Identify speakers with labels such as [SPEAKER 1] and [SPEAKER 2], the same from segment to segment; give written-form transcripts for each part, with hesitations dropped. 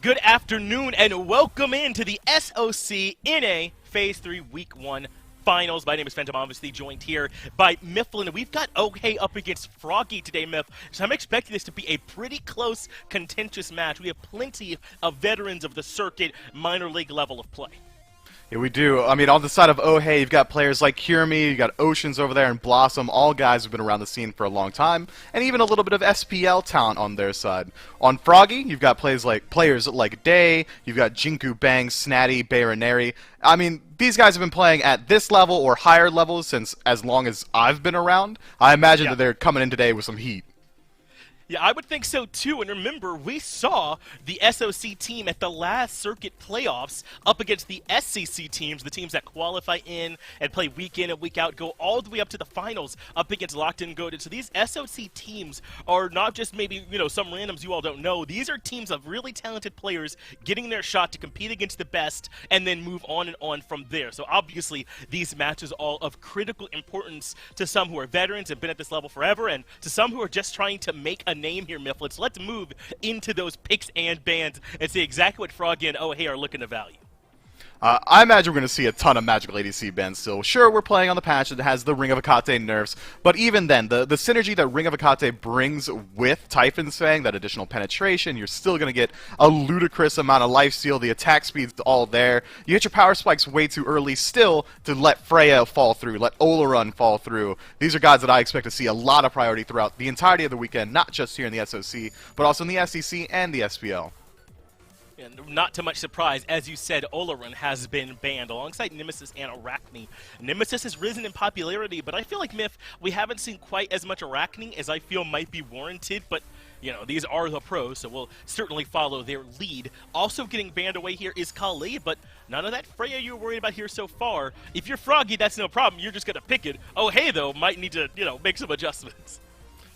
[SPEAKER 1] Good afternoon and welcome into the SOC NA Phase 3 Week 1 Finals. My name is Phantom, obviously joined here by Mifflin. We've got OHEY up against Froggy today, Miff. So I'm expecting this to be a pretty close, contentious match. We have plenty of veterans of the circuit, minor league level of play.
[SPEAKER 2] Yeah, we do. I mean, on the side of OHEY, you've got players like Kirmi, you've got Oceans over there, and Blossom, all guys who've been around the scene for a long time, and even a little bit of SPL talent on their side. On Froggy, you've got players like Day, you've got Jinku Bang, Snatty, Baroneri. I mean, these guys have been playing at this level or higher levels since as long as I've been around. I imagine that they're coming in today with some heat.
[SPEAKER 1] Yeah, I would think so too, and remember, we saw the SOC team at the last circuit playoffs up against the SCC teams, the teams that qualify in and play week in and week out, go all the way up to the finals up against Locked In Goated. So these SOC teams are not just maybe, some randoms you all don't know. These are teams of really talented players getting their shot to compete against the best and then move on and on from there. So obviously, these matches are all of critical importance to some who are veterans and been at this level forever, and to some who are just trying to make a name here, Mifflin. So let's move into those picks and bans and see exactly what Froggy and OHEY are looking to value.
[SPEAKER 2] I imagine we're going to see a ton of Magical ADC bans still. Sure, we're playing on the patch that has the Ring of Akate nerfs, but even then, the synergy that Ring of Akate brings with Typhon's Fang, that additional penetration, you're still going to get a ludicrous amount of lifesteal. The attack speed's all there. You hit your power spikes way too early still to let Freya fall through, let Olarun fall through. These are guys that I expect to see a lot of priority throughout the entirety of the weekend, not just here in the SOC, but also in the SEC and the SPL.
[SPEAKER 1] And not to much surprise, as you said, Olarun has been banned alongside Nemesis and Arachne. Nemesis has risen in popularity, but I feel like, Miff, we haven't seen quite as much Arachne as I feel might be warranted, but these are the pros, so we'll certainly follow their lead. Also getting banned away here is Kali, but none of that Freya you were worried about here so far. If you're Froggy, that's no problem. You're just going to pick it. OHEY, though, might need to, make some adjustments.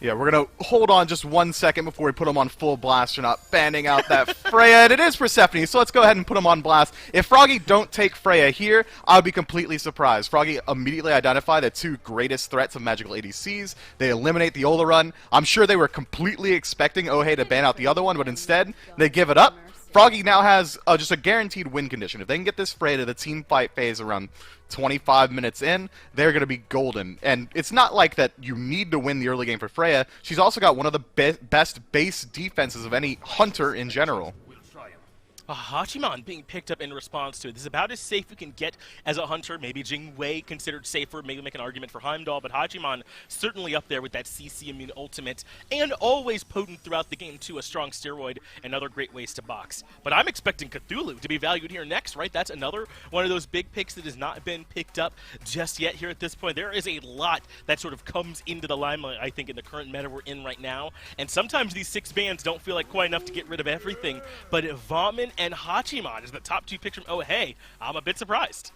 [SPEAKER 2] Yeah, we're going to hold on just 1 second before we put them on full blast. You're not banning out that Freya, and it is Persephone, so let's go ahead and put them on blast. If Froggy don't take Freya here, I would be completely surprised. Froggy immediately identified the two greatest threats of magical ADCs. They eliminate the Olarun. I'm sure they were completely expecting OHEY to ban out the other one, but instead, they give it up. Froggy now has just a guaranteed win condition. If they can get this Freya to the team fight phase around 25 minutes in, they're going to be golden. And it's not like that you need to win the early game for Freya. She's also got one of the best base defenses of any hunter in general.
[SPEAKER 1] Hachiman being picked up in response to it. This is about as safe we can get as a hunter. Maybe Jingwei considered safer. Maybe make an argument for Heimdall, but Hachiman certainly up there with that CC immune ultimate, and always potent throughout the game too. A strong steroid and other great ways to box. But I'm expecting Cthulhu to be valued here next, right? That's another one of those big picks that has not been picked up just yet here at this point. There is a lot that sort of comes into the limelight, I think, in the current meta we're in right now. And sometimes these 6 bans don't feel like quite enough to get rid of everything. But Vaughman and Hachiman is the top 2 picks from OHEY. I'm a bit surprised.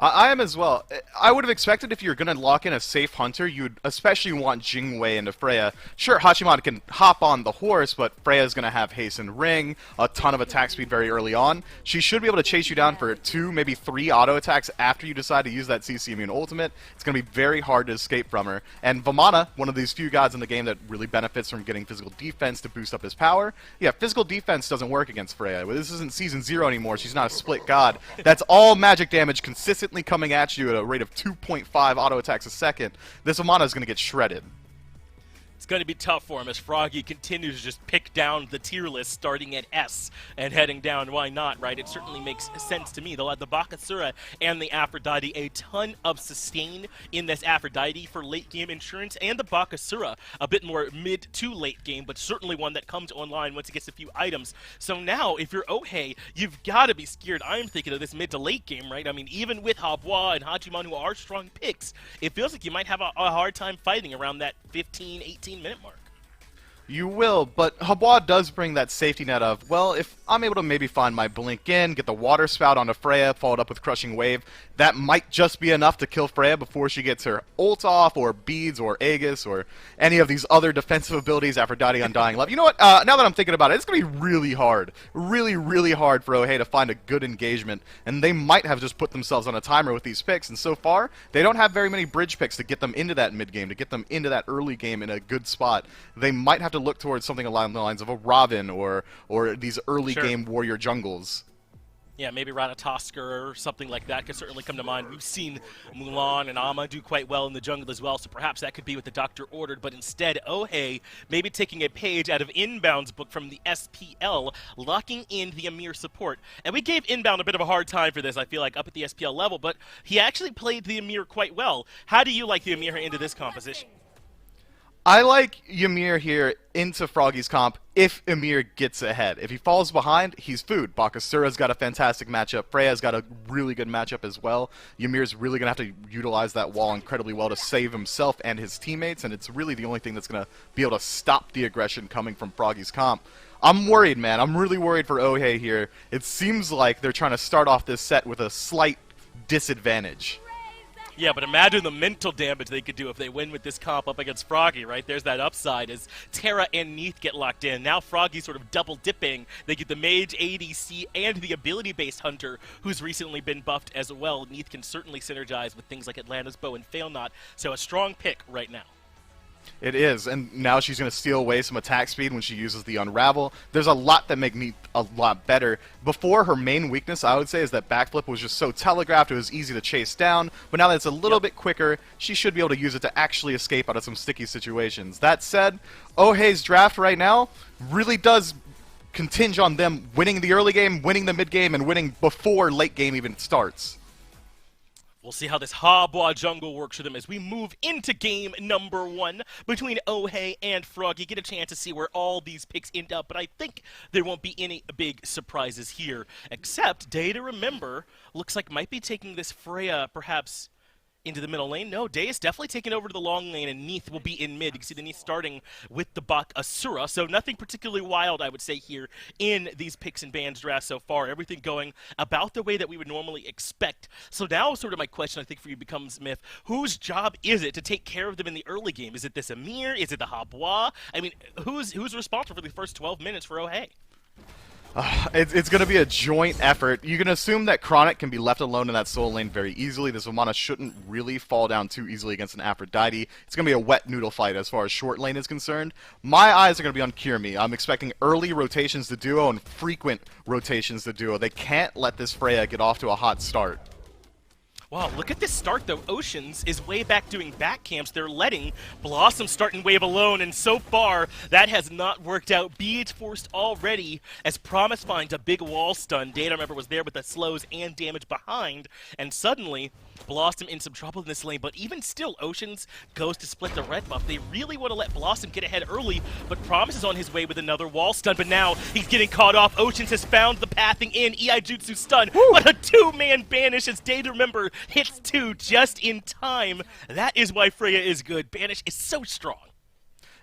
[SPEAKER 2] I am as well. I would have expected if you're going to lock in a safe hunter, you would especially want Jingwei into Freya. Sure, Hachiman can hop on the horse, but Freya's going to have haste and ring, a ton of attack speed very early on. She should be able to chase you down for 2, maybe 3 auto attacks after you decide to use that CC immune ultimate. It's going to be very hard to escape from her. And Vamana, one of these few gods in the game that really benefits from getting physical defense to boost up his power. Yeah, physical defense doesn't work against Freya. This isn't Season 0 anymore. She's not a split god. That's all magic damage consistently coming at you at a rate of 2.5 auto attacks a second. This Amana is going to get shredded.
[SPEAKER 1] It's going to be tough for him as Froggy continues to just pick down the tier list starting at S and heading down. Why not, right? It certainly makes sense to me. They'll have the Bakasura and the Aphrodite. A ton of sustain in this Aphrodite for late game insurance, and the Bakasura a bit more mid to late game, but certainly one that comes online once it gets a few items. So now, if you're OHEY, you've got to be scared. I'm thinking of this mid to late game, right? I mean, even with Habois and Hachiman, who are strong picks, it feels like you might have a hard time fighting around that 15, 18-minute mark.
[SPEAKER 2] You will, but Habois does bring that safety net of, well, if I'm able to maybe find my blink in, get the water spout onto Freya, followed up with Crushing Wave, that might just be enough to kill Freya before she gets her ult off, or beads, or Aegis, or any of these other defensive abilities, Aphrodite, Undying Love. You know what, now that I'm thinking about it, it's going to be really hard, really hard for OHEY to find a good engagement, and they might have just put themselves on a timer with these picks, and so far, they don't have very many bridge picks to get them into that mid game, to get them into that early game in a good spot. They might have to to look towards something along the lines of a Robin or these early
[SPEAKER 1] Sure.
[SPEAKER 2] game warrior jungles.
[SPEAKER 1] Yeah, maybe Ratatosker or something like that could certainly come to mind. We've seen Mulan and Ama do quite well in the jungle as well, so perhaps that could be what the doctor ordered. But instead, OHEY maybe taking a page out of Inbound's book from the SPL, locking in the Amir support. And we gave Inbound a bit of a hard time for this, I feel like, up at the SPL level, but he actually played the Amir quite well. How do you like the Amir into this composition?
[SPEAKER 2] I like Ymir here into Froggy's comp if Ymir gets ahead. If he falls behind, he's food. Bakasura's got a fantastic matchup. Freya's got a really good matchup as well. Ymir's really going to have to utilize that wall incredibly well to save himself and his teammates, and it's really the only thing that's going to be able to stop the aggression coming from Froggy's comp. I'm worried, man. I'm really worried for OHEY here. It seems like they're trying to start off this set with a slight disadvantage.
[SPEAKER 1] Yeah, but imagine the mental damage they could do if they win with this comp up against Froggy, right? There's that upside as Terra and Neath get locked in. Now Froggy's sort of double dipping. They get the Mage, ADC, and the ability-based Hunter, who's recently been buffed as well. Neath can certainly synergize with things like Atlanta's Bow and Fail Not, so a strong pick right now.
[SPEAKER 2] It is, and now she's going to steal away some attack speed when she uses the Unravel. There's a lot that make Neath a lot better. Before, her main weakness, I would say, is that backflip was just so telegraphed, it was easy to chase down, but now that it's a little bit quicker, she should be able to use it to actually escape out of some sticky situations. That said, OHEY's draft right now really does continge on them winning the early game, winning the mid game, and winning before late game even starts.
[SPEAKER 1] We'll see how this Habwa jungle works for them as we move into game number 1 between OHEY and Froggy. Get a chance to see where all these picks end up, but I think there won't be any big surprises here, except Day to Remember looks like might be taking this Freya perhaps into the middle lane. No, Day is definitely taking over to the long lane, and Neath will be in mid. You can see the Neath starting with the Bak Asura, so nothing particularly wild, I would say, here in these picks and bans drafts so far. Everything going about the way that we would normally expect. So now sort of my question, I think, for you becomes, Myth, whose job is it to take care of them in the early game? Is it this Amir? Is it the Habwa? I mean, who's responsible for the first 12 minutes for OHEY?
[SPEAKER 2] It's going to be a joint effort. You can assume that Chronic can be left alone in that solo lane very easily. This Omana shouldn't really fall down too easily against an Aphrodite. It's going to be a wet noodle fight as far as short lane is concerned. My eyes are going to be on Kirmi. I'm expecting early rotations to duo and frequent rotations to duo. They can't let this Freya get off to a hot start.
[SPEAKER 1] Wow, look at this start, though. Oceans is way back doing back camps. They're letting Blossom start in wave alone, and so far, that has not worked out. Beach forced already as Promise finds a big wall stun. Data, remember, was there with the slows and damage behind, and suddenly, Blossom in some trouble in this lane, but even still, Oceans goes to split the red buff. They really want to let Blossom get ahead early, but Promise is on his way with another wall stun, but now he's getting caught off. Oceans has found the pathing in. EI Jutsu stun. Woo! What a two-man banish as Day to Remember hits 2 just in time. That is why Freya is good. Banish is so strong.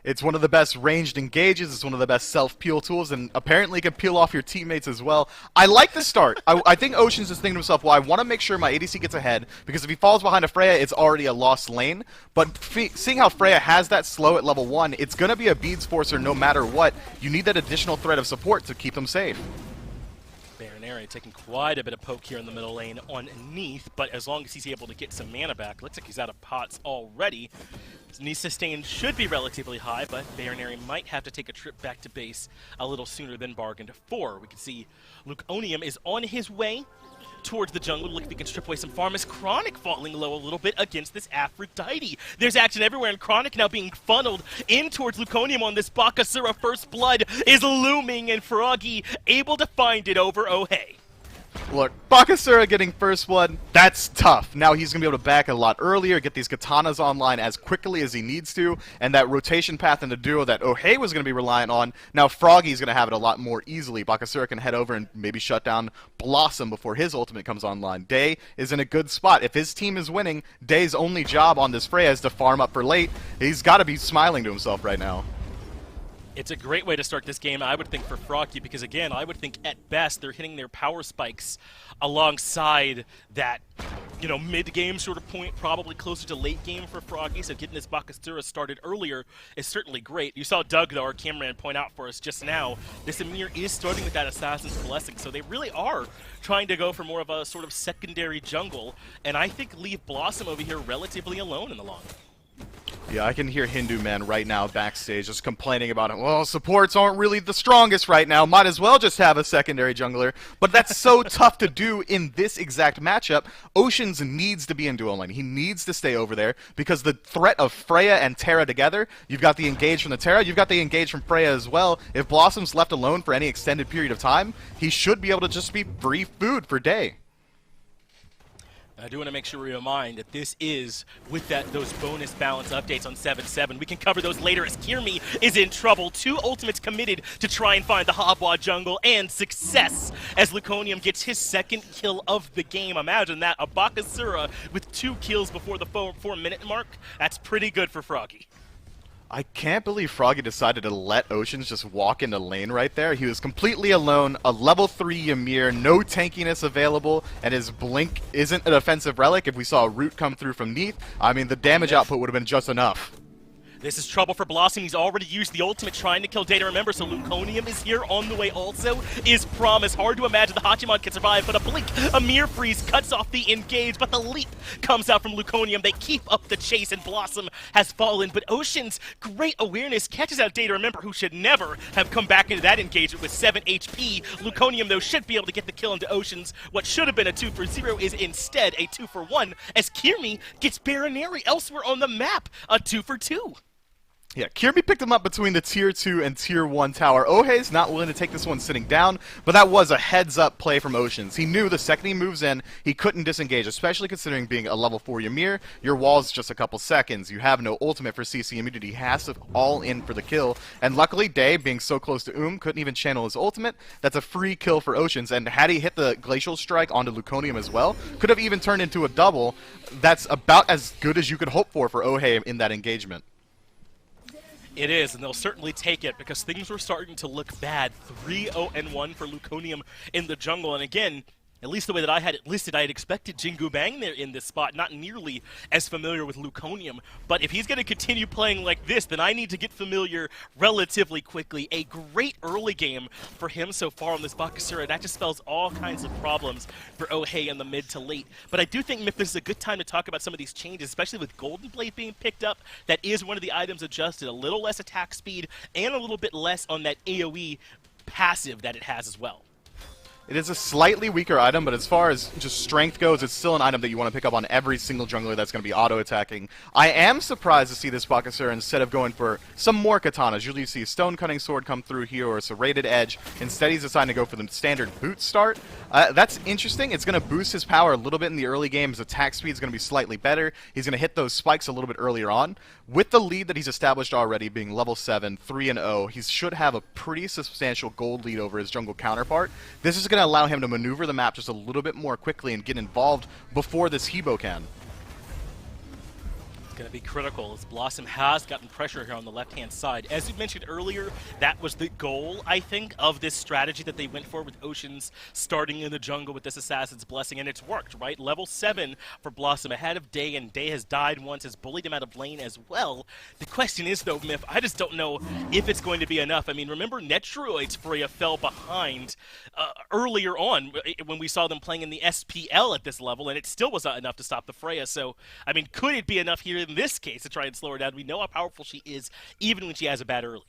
[SPEAKER 2] It's one of the best ranged engages, it's one of the best self-peel tools, and apparently can peel off your teammates as well. I like the start. I think Ocean's is thinking to himself, well, I want to make sure my ADC gets ahead, because if he falls behind a Freya, it's already a lost lane. But seeing how Freya has that slow at level 1, it's going to be a Beads Forcer no matter what. You need that additional threat of support to keep them safe.
[SPEAKER 1] Baronary taking quite a bit of poke here in the middle lane on Neath, but as long as he's able to get some mana back, looks like he's out of pots already. His Neath sustain should be relatively high, but Baronary might have to take a trip back to base a little sooner than bargained for. We can see Luconium is on his way towards the jungle. Look if he can strip away some farm as Chronic falling low a little bit against this Aphrodite. There's action everywhere, and Chronic now being funneled in towards Luconium on this Bakasura. First Blood is looming, and Froggy able to find it over OHEY.
[SPEAKER 2] Look, Bakasura getting first blood, that's tough. Now he's going to be able to back a lot earlier, get these katanas online as quickly as he needs to, and that rotation path in the duo that OHEY was going to be reliant on, now Froggy's going to have it a lot more easily. Bakasura can head over and maybe shut down Blossom before his ultimate comes online. Day is in a good spot. If his team is winning, Day's only job on this Freya is to farm up for late. He's got to be smiling to himself right now.
[SPEAKER 1] It's a great way to start this game, I would think, for Froggy, because, again, I would think at best they're hitting their power spikes alongside that, you know, mid-game sort of point, probably closer to late game for Froggy, so getting this Bakasura started earlier is certainly great. You saw Doug, though, our cameraman, point out for us just now, this Amir is starting with that Assassin's Blessing, so they really are trying to go for more of a sort of secondary jungle, and I think leave Blossom over here relatively alone in the long run.
[SPEAKER 2] Yeah, I can hear Hindu Man right now backstage just complaining about it. Well, supports aren't really the strongest right now. Might as well just have a secondary jungler. But that's so tough to do in this exact matchup. Oceans needs to be in dual lane. He needs to stay over there because the threat of Freya and Terra together, you've got the engage from the Terra, you've got the engage from Freya as well. If Blossom's left alone for any extended period of time, he should be able to just be free food for day.
[SPEAKER 1] I do want to make sure we remind that this is with those bonus balance updates on 7-7. We can cover those later as Kirmi is in trouble. 2 ultimates committed to try and find the Habwa jungle, and success as Luconium gets his 2nd kill of the game. Imagine that, a Bakasura with 2 kills before the 4-minute mark. That's pretty good for Froggy.
[SPEAKER 2] I can't believe Froggy decided to let Oceans just walk into lane right there. He was completely alone, a level 3 Ymir, no tankiness available, and his blink isn't an offensive relic. If we saw a root come through from Neath, I mean, the damage output would have been just enough.
[SPEAKER 1] This is trouble for Blossom. He's already used the ultimate trying to kill Data. Remember, so Luconium is here on the way also. Is Promise. Hard to imagine the Hachiman can survive, but a blink, a mere freeze cuts off the engage, but the leap comes out from Luconium. They keep up the chase, and Blossom has fallen, but Ocean's great awareness catches out Data. Remember, who should never have come back into that engagement with 7 HP. Luconium, though, should be able to get the kill into Oceans. What should have been a 2-for-0 is instead a 2-for-1, as Kirmi gets Baronary elsewhere on the map, a 2-for-2.
[SPEAKER 2] Yeah, Kirby picked him up between the Tier 2 and Tier 1 tower. OHEY's not willing to take this one sitting down, but that was a heads-up play from Oceans. He knew the second he moves in, he couldn't disengage, especially considering being a level 4 Ymir. Your wall's just a couple seconds. You have no ultimate for CC immunity. He has to all in for the kill. And luckily, Day, being so close to couldn't even channel his ultimate. That's a free kill for Oceans, and had he hit the Glacial Strike onto Luconium as well, could have even turned into a double. That's about as good as you could hope for OHEY in that engagement.
[SPEAKER 1] It is, and they'll certainly take it because things were starting to look bad. 3-0-1 for Luconium in the jungle, and again, at least the way that I had it listed, I had expected Jingu Bang there in this spot, not nearly as familiar with Luconium. But if he's going to continue playing like this, then I need to get familiar relatively quickly. A great early game for him so far on this Bakasura. That just spells all kinds of problems for OHEY in the mid to late. But I do think, Myth, this is a good time to talk about some of these changes, especially with Golden Blade being picked up. That is one of the items adjusted. A little less attack speed and a little bit less on that AoE passive that it has as well.
[SPEAKER 2] It is a slightly weaker item, but as far as just strength goes, it's still an item that you want to pick up on every single jungler that's going to be auto-attacking. I am surprised to see this Bakasura instead of going for some more katanas. Usually you see a Stone Cutting Sword come through here or a Serrated Edge. Instead he's deciding to go for the standard boot start. That's interesting. It's going to boost his power a little bit in the early game. His attack speed is going to be slightly better. He's going to hit those spikes a little bit earlier on. With the lead that he's established already, being level 7, 3-0, he should have a pretty substantial gold lead over his jungle counterpart. This is going to allow him to maneuver the map just a little bit more quickly and get involved before this Hebo can.
[SPEAKER 1] Going to be critical as Blossom has gotten pressure here on the left-hand side. As you mentioned earlier, that was the goal, I think, of this strategy that they went for with Oceans starting in the jungle with this Assassin's Blessing, and it's worked, right? Level 7 for Blossom ahead of Day, and Day has died once, has bullied him out of lane as well. The question is, though, Myth, I just don't know if it's going to be enough. I mean, remember Netroid's Freya fell behind earlier on when we saw them playing in the SPL at this level, and it still was not enough to stop the Freya. So, I mean, could it be enough here in this case to try and slow her down? We know how powerful she is, even when she has a bad early.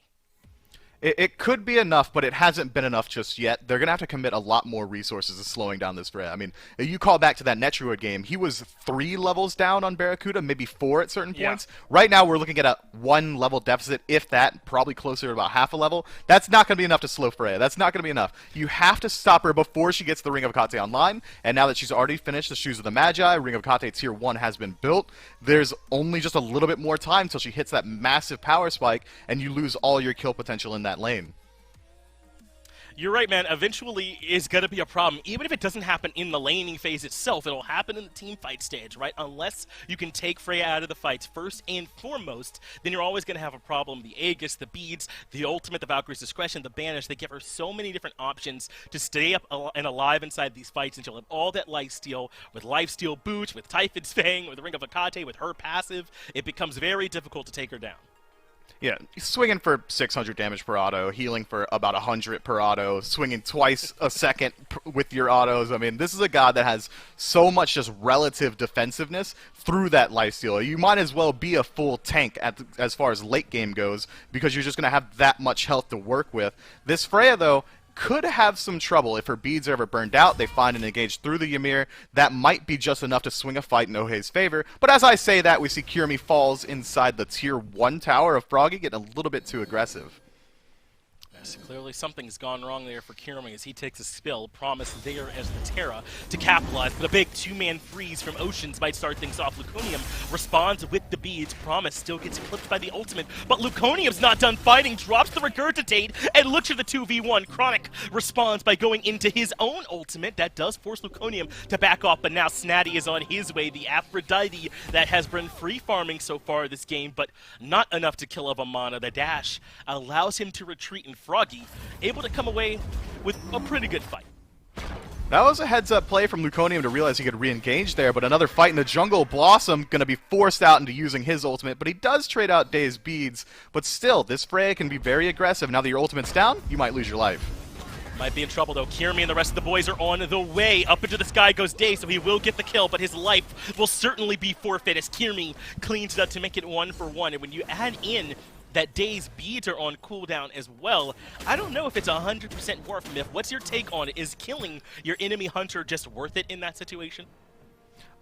[SPEAKER 2] It could be enough, but it hasn't been enough just yet. They're going to have to commit a lot more resources to slowing down this Freya. I mean, you call back to that Netroid game, he was 3 levels down on Barracuda, maybe 4 at certain points. Right now, we're looking at a 1 level deficit, if that, probably closer to about half a level. That's not going to be enough to slow Freya. That's not going to be enough. You have to stop her before she gets the Ring of Akate online, and now that she's already finished the Shoes of the Magi, Ring of Akate Tier 1 has been built, there's only just a little bit more time till she hits that massive power spike, and you lose all your kill potential in that lane.
[SPEAKER 1] You're right, man. Eventually is going to be a problem. Even if it doesn't happen in the laning phase itself, it'll happen in the team fight stage, right? Unless you can take Freya out of the fights first and foremost, then you're always going to have a problem. The Aegis, the Beads, the Ultimate, the Valkyrie's Discretion, the Banish, they give her so many different options to stay up and alive inside these fights, and she'll have all that lifesteal with lifesteal boots, with Typhon's Fang, with the Ring of Akate, with her passive. It becomes very difficult to take her down.
[SPEAKER 2] Yeah, swinging for 600 damage per auto, healing for about 100 per auto, swinging twice a second with your autos. I mean, this is a god that has so much just relative defensiveness through that lifesteal. You might as well be a full tank as far as late game goes, because you're just going to have that much health to work with. This Freya, though, could have some trouble if her beads are ever burned out. They find and engage through the Ymir. That might be just enough to swing a fight in OHEY's favor. But as I say that, we see Kirmi falls inside the tier 1 tower of Froggy, getting a little bit too aggressive.
[SPEAKER 1] Yes, clearly something's gone wrong there for Kirmi as he takes a spill. Promise there as the Terra to capitalize. But a big two-man freeze from Oceans might start things off. Luconium responds with the beads. Promise still gets clipped by the ultimate. But Luconium's not done fighting. Drops the regurgitate and looks at the 2v1. Chronic responds by going into his own ultimate. That does force Luconium to back off. But now Snatty is on his way. The Aphrodite that has been free farming so far this game, but not enough to kill Avamana. The dash allows him to retreat, and Froggy able to come away with a pretty good fight.
[SPEAKER 2] That was a heads-up play from Luconium to realize he could re-engage there, but another fight in the jungle. Blossom going to be forced out into using his ultimate, but he does trade out Day's beads. But still, this Freya can be very aggressive. Now that your ultimate's down, you might lose your life.
[SPEAKER 1] Might be in trouble, though. Kirmi and the rest of the boys are on the way. Up into the sky goes Day, so he will get the kill, but his life will certainly be forfeit as Kirmi cleans it up to make it 1-for-1. And when you add in that Day's beads are on cooldown as well, I don't know if it's 100% worth it. What's your take on it? Is killing your enemy hunter just worth it in that situation?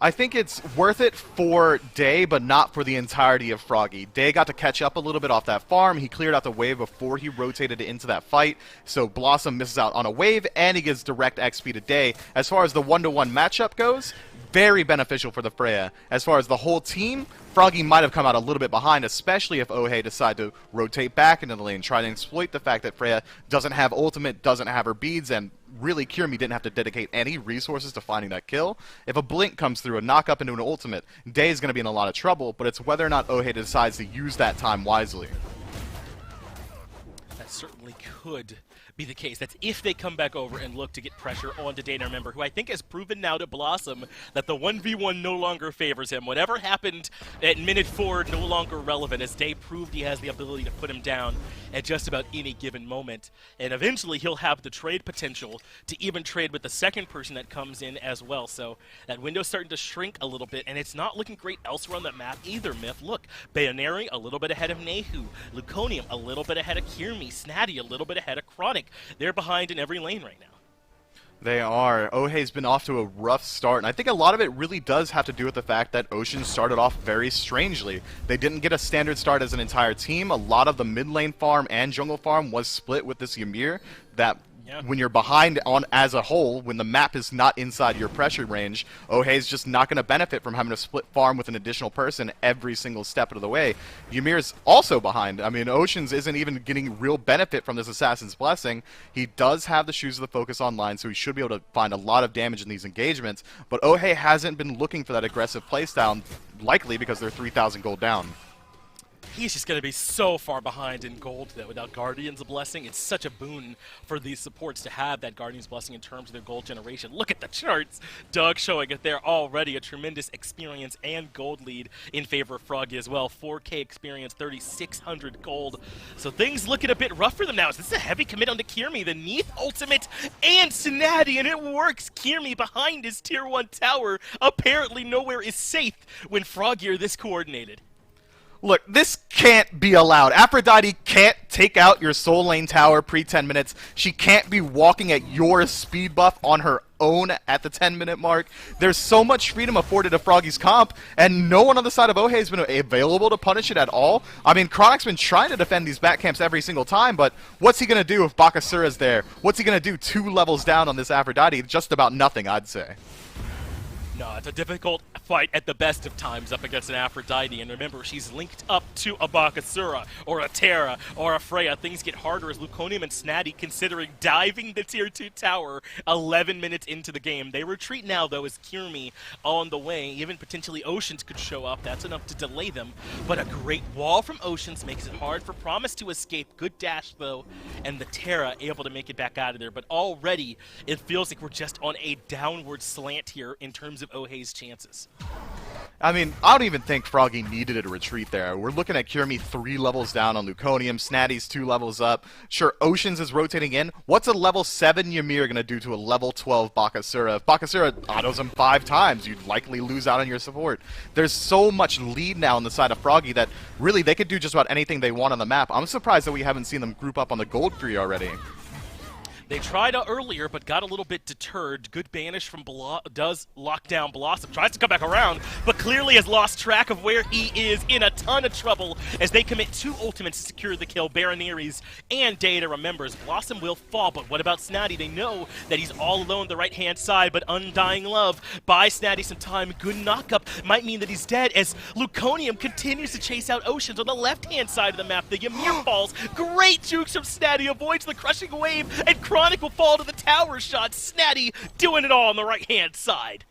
[SPEAKER 2] I think it's worth it for Day, but not for the entirety of Froggy. Day got to catch up a little bit off that farm. He cleared out the wave before he rotated into that fight, so Blossom misses out on a wave, and he gets direct XP to Day. As far as the 1-to-1 matchup goes, very beneficial for the Freya. As far as the whole team, Froggy might have come out a little bit behind, especially if OHEY decide to rotate back into the lane, try to exploit the fact that Freya doesn't have ultimate, doesn't have her beads, and really Kirmi didn't have to dedicate any resources to finding that kill. If a blink comes through, a knock up into an ultimate, Day is going to be in a lot of trouble, but it's whether or not OHEY decides to use that time wisely.
[SPEAKER 1] That certainly could be the case. That's if they come back over and look to get pressure onto Dana, remember, who I think has proven now to Blossom that the 1v1 no longer favors him. Whatever happened at minute 4 no longer relevant, as Day proved he has the ability to put him down at just about any given moment. And eventually he'll have the trade potential to even trade with the second person that comes in as well. So that window's starting to shrink a little bit, and it's not looking great elsewhere on the map either, Myth. Look, Bayonary a little bit ahead of Nehu, Luconium a little bit ahead of Kirmi, Snatty a little bit ahead of Chronic. They're behind in every lane right now.
[SPEAKER 2] They are. OHEY's been off to a rough start, and I think a lot of it really does have to do with the fact that Ocean started off very strangely. They didn't get a standard start as an entire team. A lot of the mid lane farm and jungle farm was split with this Ymir. That when you're behind on as a whole, when the map is not inside your pressure range, OHEY's just not going to benefit from having to split farm with an additional person every single step of the way. Ymir's also behind. I mean, Oceans isn't even getting real benefit from this Assassin's Blessing. He does have the Shoes of the Focus online, so he should be able to find a lot of damage in these engagements, but OHEY hasn't been looking for that aggressive playstyle, likely because they're 3,000 gold down.
[SPEAKER 1] He's just going to be so far behind in gold that without Guardian's Blessing, it's such a boon for these supports to have that Guardian's Blessing in terms of their gold generation. Look at the charts. Doug showing it there already. A tremendous experience and gold lead in favor of Froggy as well. 4K experience, 3,600 gold. So things looking a bit rough for them now. This is a heavy commit onto Kirmi. The Neath ultimate and Snatty, and it works. Kirmi behind his tier 1 tower. Apparently nowhere is safe when Froggy are this coordinated.
[SPEAKER 2] Look, this can't be allowed. Aphrodite can't take out your soul lane tower pre-10 minutes. She can't be walking at your speed buff on her own at the 10-minute mark. There's so much freedom afforded to Froggy's comp, and no one on the side of OHEY has been available to punish it at all. I mean, Chronic's been trying to defend these back camps every single time, but what's he going to do if Bakasura's there? What's he going to do 2 levels down on this Aphrodite? Just about nothing, I'd say.
[SPEAKER 1] No, it's a difficult fight at the best of times up against an Aphrodite, and remember, she's linked up to a Bakasura, or a Terra, or a Freya. Things get harder as Luconium and Snatty considering diving the tier 2 tower 11 minutes into the game. They retreat now, though, as Kirmi on the way. Even potentially Oceans could show up. That's enough to delay them, but a great wall from Oceans makes it hard for Promise to escape. Good dash, though, and the Terra able to make it back out of there, but already it feels like we're just on a downward slant here in terms of OHEY's chances.
[SPEAKER 2] I mean, I don't even think Froggy needed a retreat there. We're looking at Kirmi 3 levels down on Luconium, Snatty's 2 levels up. Sure, Oceans is rotating in. What's a level 7 Ymir going to do to a level 12 Bakasura? If Bakasura autos him 5 times, you'd likely lose out on your support. There's so much lead now on the side of Froggy that really they could do just about anything they want on the map. I'm surprised that we haven't seen them group up on the Gold Fury already.
[SPEAKER 1] They tried earlier, but got a little bit deterred. Good banish from does lock down Blossom. Tries to come back around, but clearly has lost track of where he is, in a ton of trouble as they commit 2 ultimates to secure the kill. Baron Ares and Data remembers Blossom will fall, but what about Snatty? They know that he's all alone the right-hand side, but Undying Love buys Snatty some time. Good knock-up might mean that he's dead as Luconium continues to chase out Oceans on the left-hand side of the map. The Ymir falls. Great jukes from Snatty, avoids the crushing wave, and Chronic will fall to the tower shot. Snatty doing it all on the right-hand side.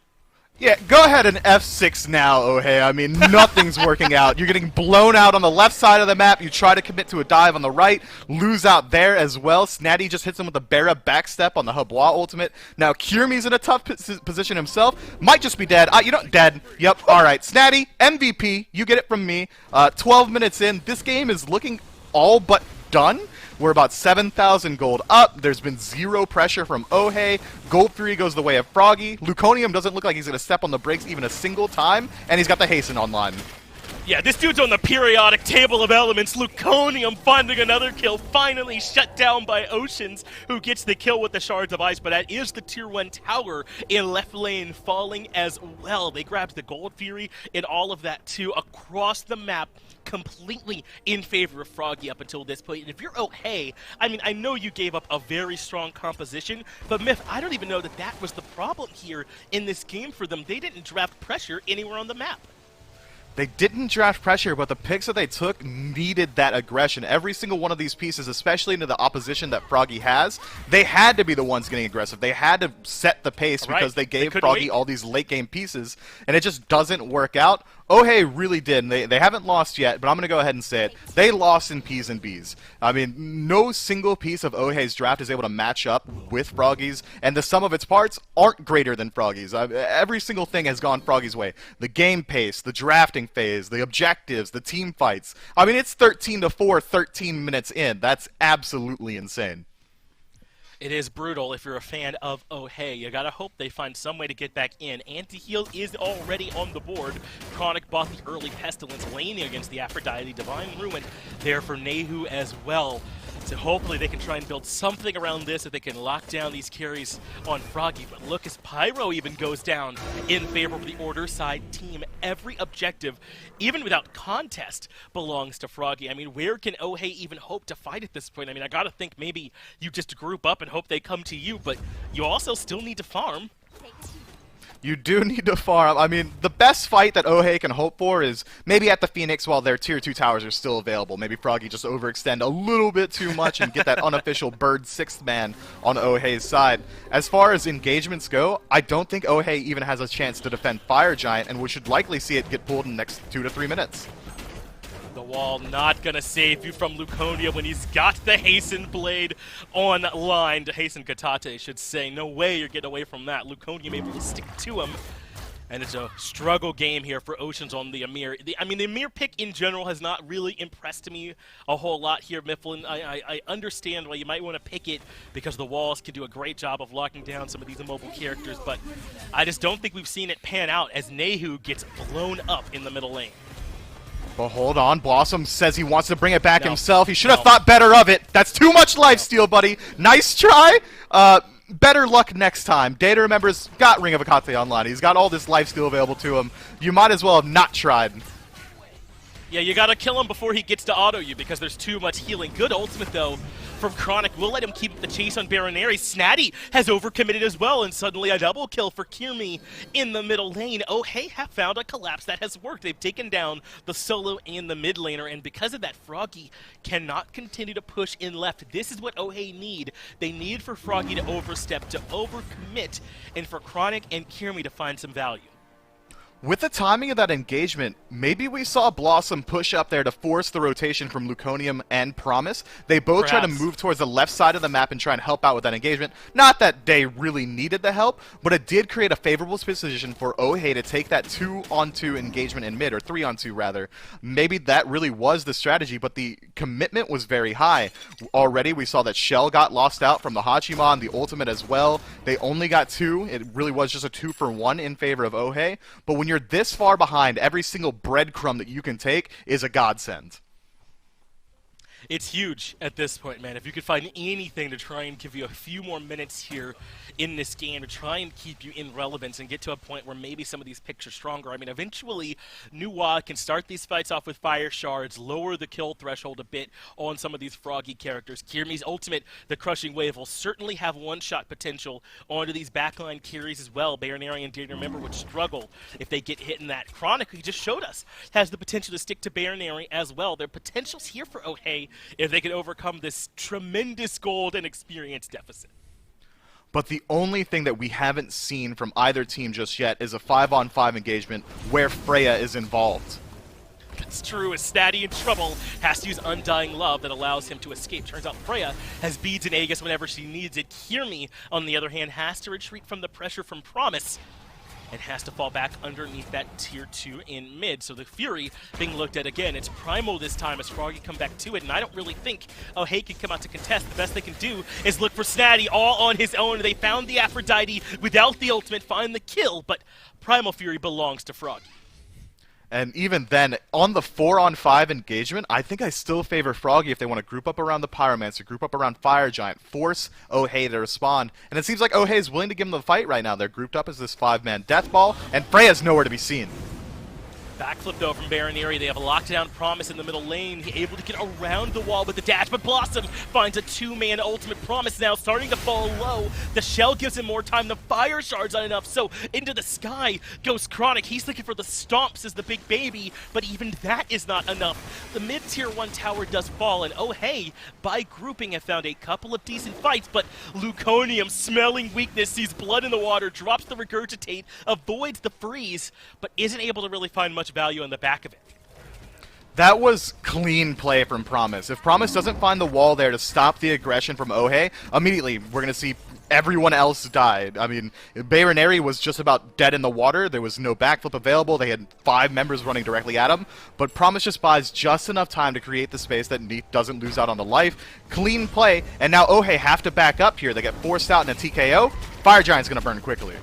[SPEAKER 2] Yeah, go ahead and F6 now, OHEY. I mean, nothing's working out. You're getting blown out on the left side of the map. You try to commit to a dive on the right, lose out there as well. Snatty just hits him with a Bara backstep on the Habois ultimate. Now, Kirmi's in a tough position himself. Might just be dead. Dead. Yep, alright. Snatty, MVP. You get it from me. 12 minutes in. This game is looking all but done. We're about 7,000 gold up. There's been 0 pressure from OHEY. Gold Fury goes the way of Froggy. Luconium doesn't look like he's going to step on the brakes even a single time, and he's got the Hasten online.
[SPEAKER 1] Yeah, this dude's on the periodic table of elements. Luconium finding another kill, finally shut down by Oceans, who gets the kill with the Shards of Ice, but that is the tier 1 tower in left lane falling as well. They grabbed the Gold Fury and all of that too across the map, completely in favor of Froggy up until this point. And if you're OHEY, I mean, I know you gave up a very strong composition, but Myth, I don't even know that that was the problem here in this game for them. They didn't draft pressure anywhere on the map.
[SPEAKER 2] They didn't draft pressure, but the picks that they took needed that aggression. Every single one of these pieces, especially into the opposition that Froggy has, they had to be the ones getting aggressive. They had to set the pace because they gave Froggy all these late-game pieces, and it just doesn't work out. OHEY really did, and they haven't lost yet, but I'm going to go ahead and say it. They lost in P's and B's. I mean, no single piece of OHEY's draft is able to match up with Froggy's, and the sum of its parts aren't greater than Froggy's. Every single thing has gone Froggy's way. The game pace, the drafting phase, the objectives, the team fights. I mean, it's 13-4, 13 minutes in. That's absolutely insane.
[SPEAKER 1] It is brutal if you're a fan of OHEY. You gotta hope they find some way to get back in. Anti-heal is already on the board. Chronic bought the early Pestilence, laning against the Aphrodite. Divine Ruin there for Nehu as well. So hopefully they can try and build something around this if they can lock down these carries on Froggy. But look, as Pyro even goes down in favor of the Order side team. Every objective, even without contest, belongs to Froggy. I mean, where can OHEY even hope to fight at this point? I mean, I gotta think maybe you just group up and hope they come to you, but you also still need to farm.
[SPEAKER 2] You do need to farm. I mean, the best fight that OHEY can hope for is maybe at the Phoenix while their tier 2 towers are still available. Maybe Froggy just overextend a little bit too much and get that unofficial bird 6th man on OHEY's side. As far as engagements go, I don't think OHEY even has a chance to defend Fire Giant, and we should likely see it get pulled in the next 2 to 3 minutes.
[SPEAKER 1] The wall not gonna save you from Luconia when he's got the Hasten Blade online. To Hasten Katate should say, no way you're getting away from that. Luconia able to stick to him. And it's a struggle game here for Oceans on the Ymir. I mean, the Ymir pick in general has not really impressed me a whole lot here, Mifflin. I understand why you might want to pick it because the walls can do a great job of locking down some of these immobile characters, but I just don't think we've seen it pan out as Nehu gets blown up in the middle lane.
[SPEAKER 2] But hold on, Blossom says he wants to bring it back himself. He should have thought better of it. That's too much lifesteal, buddy. Nice try. Better luck next time. Data remembers, got Ring of Akate online. He's got all this lifesteal available to him. You might as well have not tried.
[SPEAKER 1] Yeah, you gotta kill him before he gets to auto you because there's too much healing. Good ultimate, though, from Chronic. We'll let him keep the chase on Baron Ares. Snatty has overcommitted as well, and suddenly a double kill for Kirmi in the middle lane. OHEY have found a collapse that has worked. They've taken down the solo and the mid laner, and because of that, Froggy cannot continue to push in left. This is what OHEY need. They need for Froggy to overstep, to overcommit, and for Chronic and Kirmi to find some value.
[SPEAKER 2] With the timing of that engagement, maybe we saw Blossom push up there to force the rotation from Luconium and Promise. They both try to move towards the left side of the map and try and help out with that engagement. Not that they really needed the help, but it did create a favorable position for OHEY to take that 2-on-2 engagement in mid, or 3-on-2 rather. Maybe that really was the strategy, but the commitment was very high. Already we saw that Shell got lost out from the Hachiman, the ultimate as well. They only got 2. It really was just a 2-for-1 in favor of OHEY. But when you're this far behind, every single breadcrumb that you can take is a godsend.
[SPEAKER 1] It's huge at this point, man. If you could find anything to try and give you a few more minutes here in this game to try and keep you in relevance and get to a point where maybe some of these picks are stronger. I mean, eventually, Nuwa can start these fights off with fire shards, lower the kill threshold a bit on some of these Froggy characters. Kirmi's ultimate, the Crushing Wave, will certainly have one-shot potential onto these backline carries as well. Baronary and Dare to Remember would struggle if they get hit in that. Chronic, he just showed us, has the potential to stick to Baronary as well. Their potential's here for OHEY if they can overcome this tremendous gold and experience deficit.
[SPEAKER 2] But the only thing that we haven't seen from either team just yet is a 5-on-5 engagement where Freya is involved.
[SPEAKER 1] That's true, as Snatty in trouble has to use Undying Love that allows him to escape. Turns out Freya has beads and Aegis whenever she needs it. Kirmi, on the other hand, has to retreat from the pressure from Promise and has to fall back underneath that tier 2 in mid. So the Fury being looked at again. It's Primal this time as Froggy come back to it, and I don't really think OHEY can come out to contest. The best they can do is look for Snatty all on his own. They found the Aphrodite without the ultimate, find the kill, but Primal Fury belongs to Froggy.
[SPEAKER 2] And even then, on the 4-on-5 engagement, I think I still favor Froggy if they want to group up around the Pyromancer, group up around Fire Giant, force OHEY to respond. And it seems like OHEY is willing to give them the fight right now. They're grouped up as this 5-man death ball, and Freya's nowhere to be seen.
[SPEAKER 1] Backflip though from Baronary. They have a lockdown Promise in the middle lane. He able to get around the wall with the dash, but Blossom finds a 2-man ultimate. Promise now starting to fall low. The Shell gives him more time. The Fire Shard's not enough, so into the sky goes Chronic. He's looking for the stomps as the big baby, but even that is not enough. The mid-tier 1 tower does fall, and OHEY, by grouping, have found a couple of decent fights, but Luconium, smelling weakness, sees blood in the water, drops the Regurgitate, avoids the freeze, but isn't able to really find much value on the back of it.
[SPEAKER 2] That was clean play from Promise. If Promise doesn't find the wall there to stop the aggression from OHEY, immediately we're going to see everyone else die. I mean, Baronary was just about dead in the water. There was no backflip available. They had 5 members running directly at him. But Promise just buys just enough time to create the space that Neath doesn't lose out on the life. Clean play, and now OHEY have to back up here. They get forced out in a TKO. Fire Giant's going to burn quickly.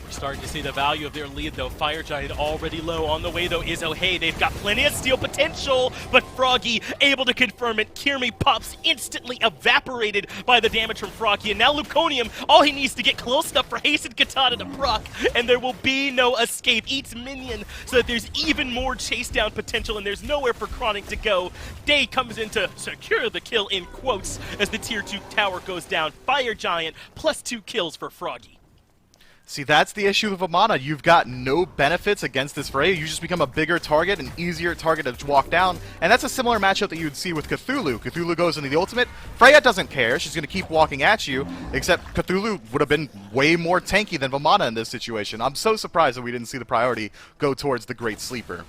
[SPEAKER 1] Starting to see the value of their lead, though. Fire Giant already low. On the way, though, is OHEY. They've got plenty of steal potential, but Froggy able to confirm it. Kirmi pops instantly evaporated by the damage from Froggy, and now Luconium, all he needs to get close enough for Hastened Katana to proc, and there will be no escape. Eats minion, so that there's even more chase down potential, and there's nowhere for Chronic to go. Day comes in to secure the kill, in quotes, as the tier 2 tower goes down. Fire Giant, plus 2 kills for Froggy.
[SPEAKER 2] See, that's the issue with Amana. You've got no benefits against this Freya. You just become a bigger target, an easier target to walk down. And that's a similar matchup that you would see with Cthulhu. Cthulhu goes into the ultimate. Freya doesn't care. She's going to keep walking at you, except Cthulhu would have been way more tanky than Vamana in this situation. I'm so surprised that we didn't see the priority go towards the Great Sleeper.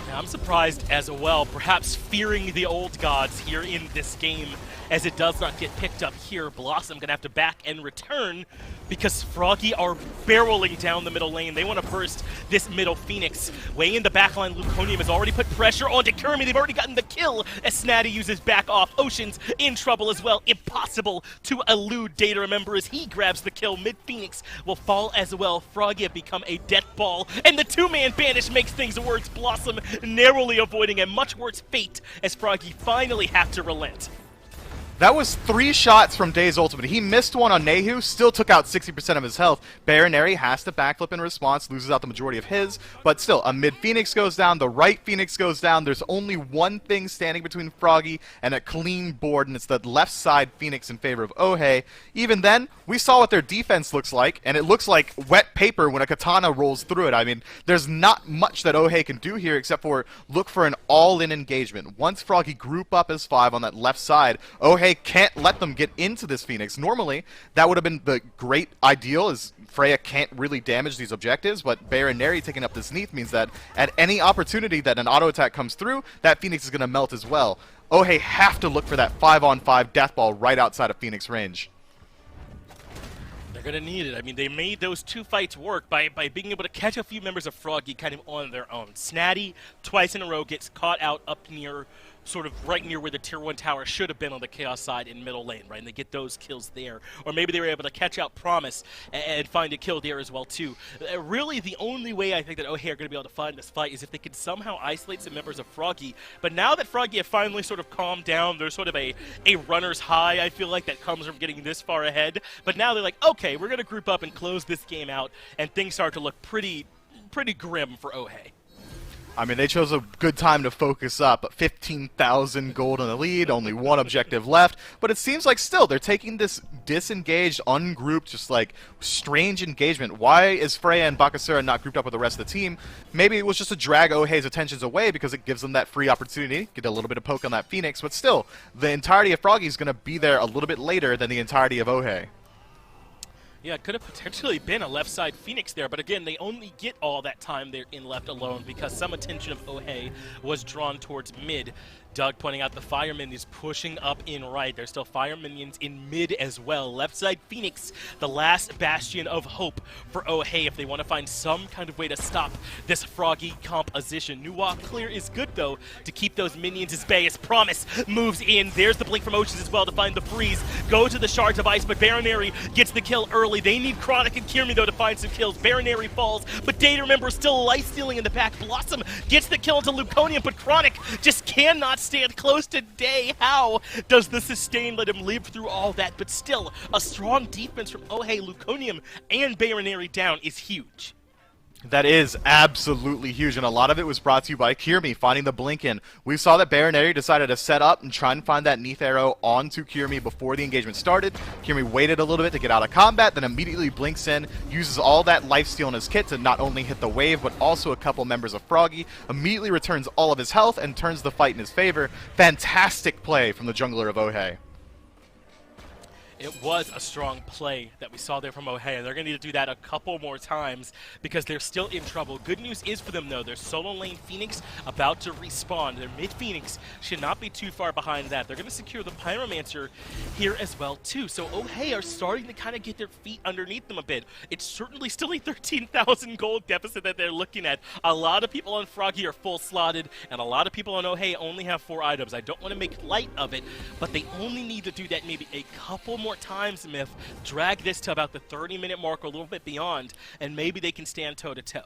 [SPEAKER 1] Now, I'm surprised as well, perhaps fearing the old gods here in this game, as it does not get picked up here. Blossom going to have to back and return because Froggy are barreling down the middle lane. They want to burst this middle Phoenix. Way in the backline, Luconium has already put pressure onto Kirmi. They've already gotten the kill as Snatty uses back off. Ocean's in trouble as well. Impossible to elude Day to Remember as he grabs the kill. Mid-Phoenix will fall as well. Froggy have become a death ball, and the 2-man banish makes things worse. Blossom narrowly avoiding a much worse fate as Froggy finally have to relent.
[SPEAKER 2] That was 3 shots from Day's ultimate. He missed one on Nehu, still took out 60% of his health. Baronary has to backflip in response, loses out the majority of his, but still, a mid-Phoenix goes down, the right Phoenix goes down. There's only one thing standing between Froggy and a clean board, and it's the left side Phoenix in favor of OHEY. Even then, we saw what their defense looks like, and it looks like wet paper when a katana rolls through it. I mean, there's not much that OHEY can do here except for look for an all-in engagement. Once Froggy group up as 5 on that left side, OHEY OHEY can't let them get into this Phoenix. Normally, that would have been the great ideal, is Freya can't really damage these objectives, but Baronary taking up this Neath means that at any opportunity that an auto attack comes through, that Phoenix is going to melt as well. OHEY have to look for that 5-on-5 death ball right outside of Phoenix range.
[SPEAKER 1] They're going to need it. I mean, they made those two fights work by being able to catch a few members of Froggy kind of on their own. Snatty, twice in a row, gets caught out up near, sort of right near where the Tier 1 tower should have been on the Chaos side in middle lane, right? And they get those kills there. Or maybe they were able to catch out Promise and find a kill there as well, too. Really, the only way I think that OHEY are going to be able to find this fight is if they can somehow isolate some members of Froggy. But now that Froggy have finally sort of calmed down, there's sort of a runner's high, I feel like, that comes from getting this far ahead. But now they're like, okay, we're going to group up and close this game out, and things start to look pretty grim for OHEY.
[SPEAKER 2] I mean, they chose a good time to focus up. 15,000 gold in the lead, only one objective left. But it seems like still they're taking this disengaged, ungrouped, just like strange engagement. Why is Freya and Bakasura not grouped up with the rest of the team? Maybe it was just to drag OHEY's attentions away because it gives them that free opportunity, get a little bit of poke on that Phoenix. But still, the entirety of Froggy is going to be there a little bit later than the entirety of OHEY.
[SPEAKER 1] Yeah, it could have potentially been a left side Phoenix there, but again, they only get all that time there in left alone because some attention of OHEY was drawn towards mid. Doug pointing out the fireman is pushing up in right. There's still fire minions in mid as well. Left side Phoenix, the last bastion of hope for OHEY if they want to find some kind of way to stop this Froggy composition. Nuwa clear is good, though, to keep those minions at bay as Promise moves in. There's the blink from Oceans as well to find the freeze. Go to the shards of ice, but Baronary gets the kill early. They need Chronic and Kirmi, though, to find some kills. Baronary falls, but Data, remember, still life-stealing in the back. Blossom gets the kill into Luconium, but Chronic just cannot stand close to Day. How does the sustain let him live through all that? But still, a strong defense from OHEY, Luconium, and Baronary down is huge.
[SPEAKER 2] That is absolutely huge, and a lot of it was brought to you by Kirmi finding the blink in. We saw that Baronary decided to set up and try and find that Neath arrow onto Kirmi before the engagement started. Kirmi waited a little bit to get out of combat, then immediately blinks in, uses all that lifesteal in his kit to not only hit the wave, but also a couple members of Froggy, immediately returns all of his health and turns the fight in his favor. Fantastic play from the jungler of OHEY.
[SPEAKER 1] It was a strong play that we saw there from OHEY, and they're going to need to do that a couple more times because they're still in trouble. Good news is for them, though, their solo lane Phoenix about to respawn. Their mid Phoenix should not be too far behind that. They're going to secure the Pyromancer here as well, too. So OHEY are starting to kind of get their feet underneath them a bit. It's certainly still a 13,000 gold deficit that they're looking at. A lot of people on Froggy are full slotted, and a lot of people on OHEY only have 4 items. I don't want to make light of it, but they only need to do that maybe a couple more times, Myth. Drag this to about the 30-minute mark or a little bit beyond, and maybe they can stand toe-to-toe.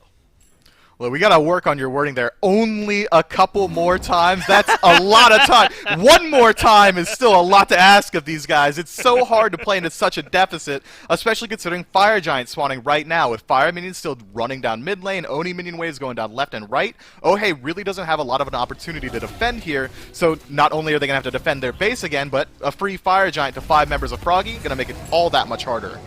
[SPEAKER 2] Well, we gotta work on your wording there. Only a couple more times? That's a lot of time. One more time is still a lot to ask of these guys. It's so hard to play into such a deficit, especially considering Fire Giant spawning right now, with Fire Minions still running down mid lane, Oni Minion waves going down left and right. OHEY really doesn't have a lot of an opportunity to defend here, so not only are they gonna have to defend their base again, but a free Fire Giant to 5 members of Froggy gonna make it all that much harder.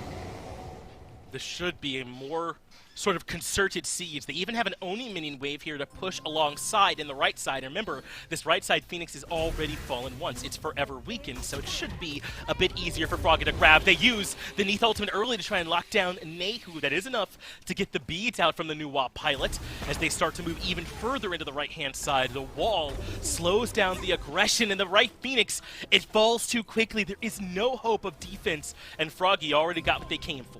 [SPEAKER 1] This should be a more sort of concerted siege. They even have an Oni minion wave here to push alongside in the right side. And remember, this right side Phoenix is already fallen once. It's forever weakened, so it should be a bit easier for Froggy to grab. They use the Neath ultimate early to try and lock down Nehu. That is enough to get the beads out from the Nuwa pilot as they start to move even further into the right-hand side. The wall slows down the aggression, and the right Phoenix, it falls too quickly. There is no hope of defense, and Froggy already got what they came for.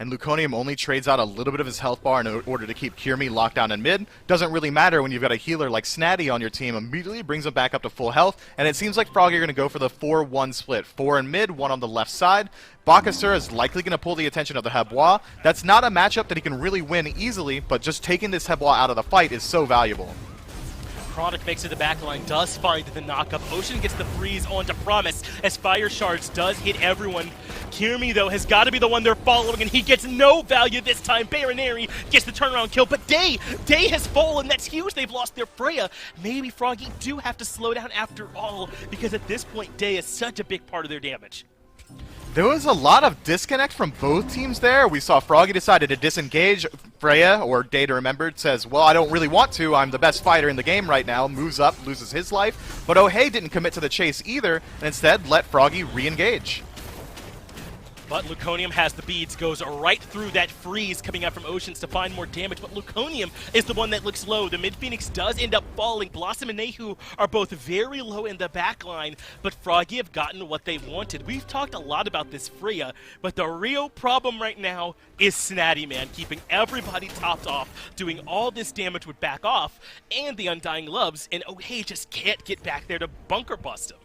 [SPEAKER 2] And Luconium only trades out a little bit of his health bar in order to keep Kirmi locked down in mid. Doesn't really matter when you've got a healer like Snatty on your team. Immediately brings him back up to full health. And it seems like Froggy are going to go for the 4-1 split. 4 in mid, 1 on the left side. Bakasura is likely going to pull the attention of the Hebois. That's not a matchup that he can really win easily, but just taking this Hebois out of the fight is so valuable.
[SPEAKER 1] Chronic makes it to the backline, does find the knockup. Ocean gets the freeze onto Promise as Fire Shards does hit everyone. Kirmi, though, has got to be the one they're following, and he gets no value this time. Baronary gets the turnaround kill, but Day has fallen. That's huge. They've lost their Freya. Maybe Froggy do have to slow down after all, because at this point, Day is such a big part of their damage.
[SPEAKER 2] There was a lot of disconnect from both teams there. We saw Froggy decided to disengage. Freya, or Day to Remember, says, well, I don't really want to. I'm the best fighter in the game right now. Moves up, loses his life. But OHEY didn't commit to the chase either, and instead let Froggy re-engage.
[SPEAKER 1] But Luconium has the beads, goes right through that freeze coming out from Oceans to find more damage, but Luconium is the one that looks low. The mid-Phoenix does end up falling. Blossom and Nehu are both very low in the backline, but Froggy have gotten what they wanted. We've talked a lot about this Freya, but the real problem right now is Snatty, man, keeping everybody topped off, doing all this damage would back off, and the Undying Loves, and OHEY just can't get back there to bunker bust him.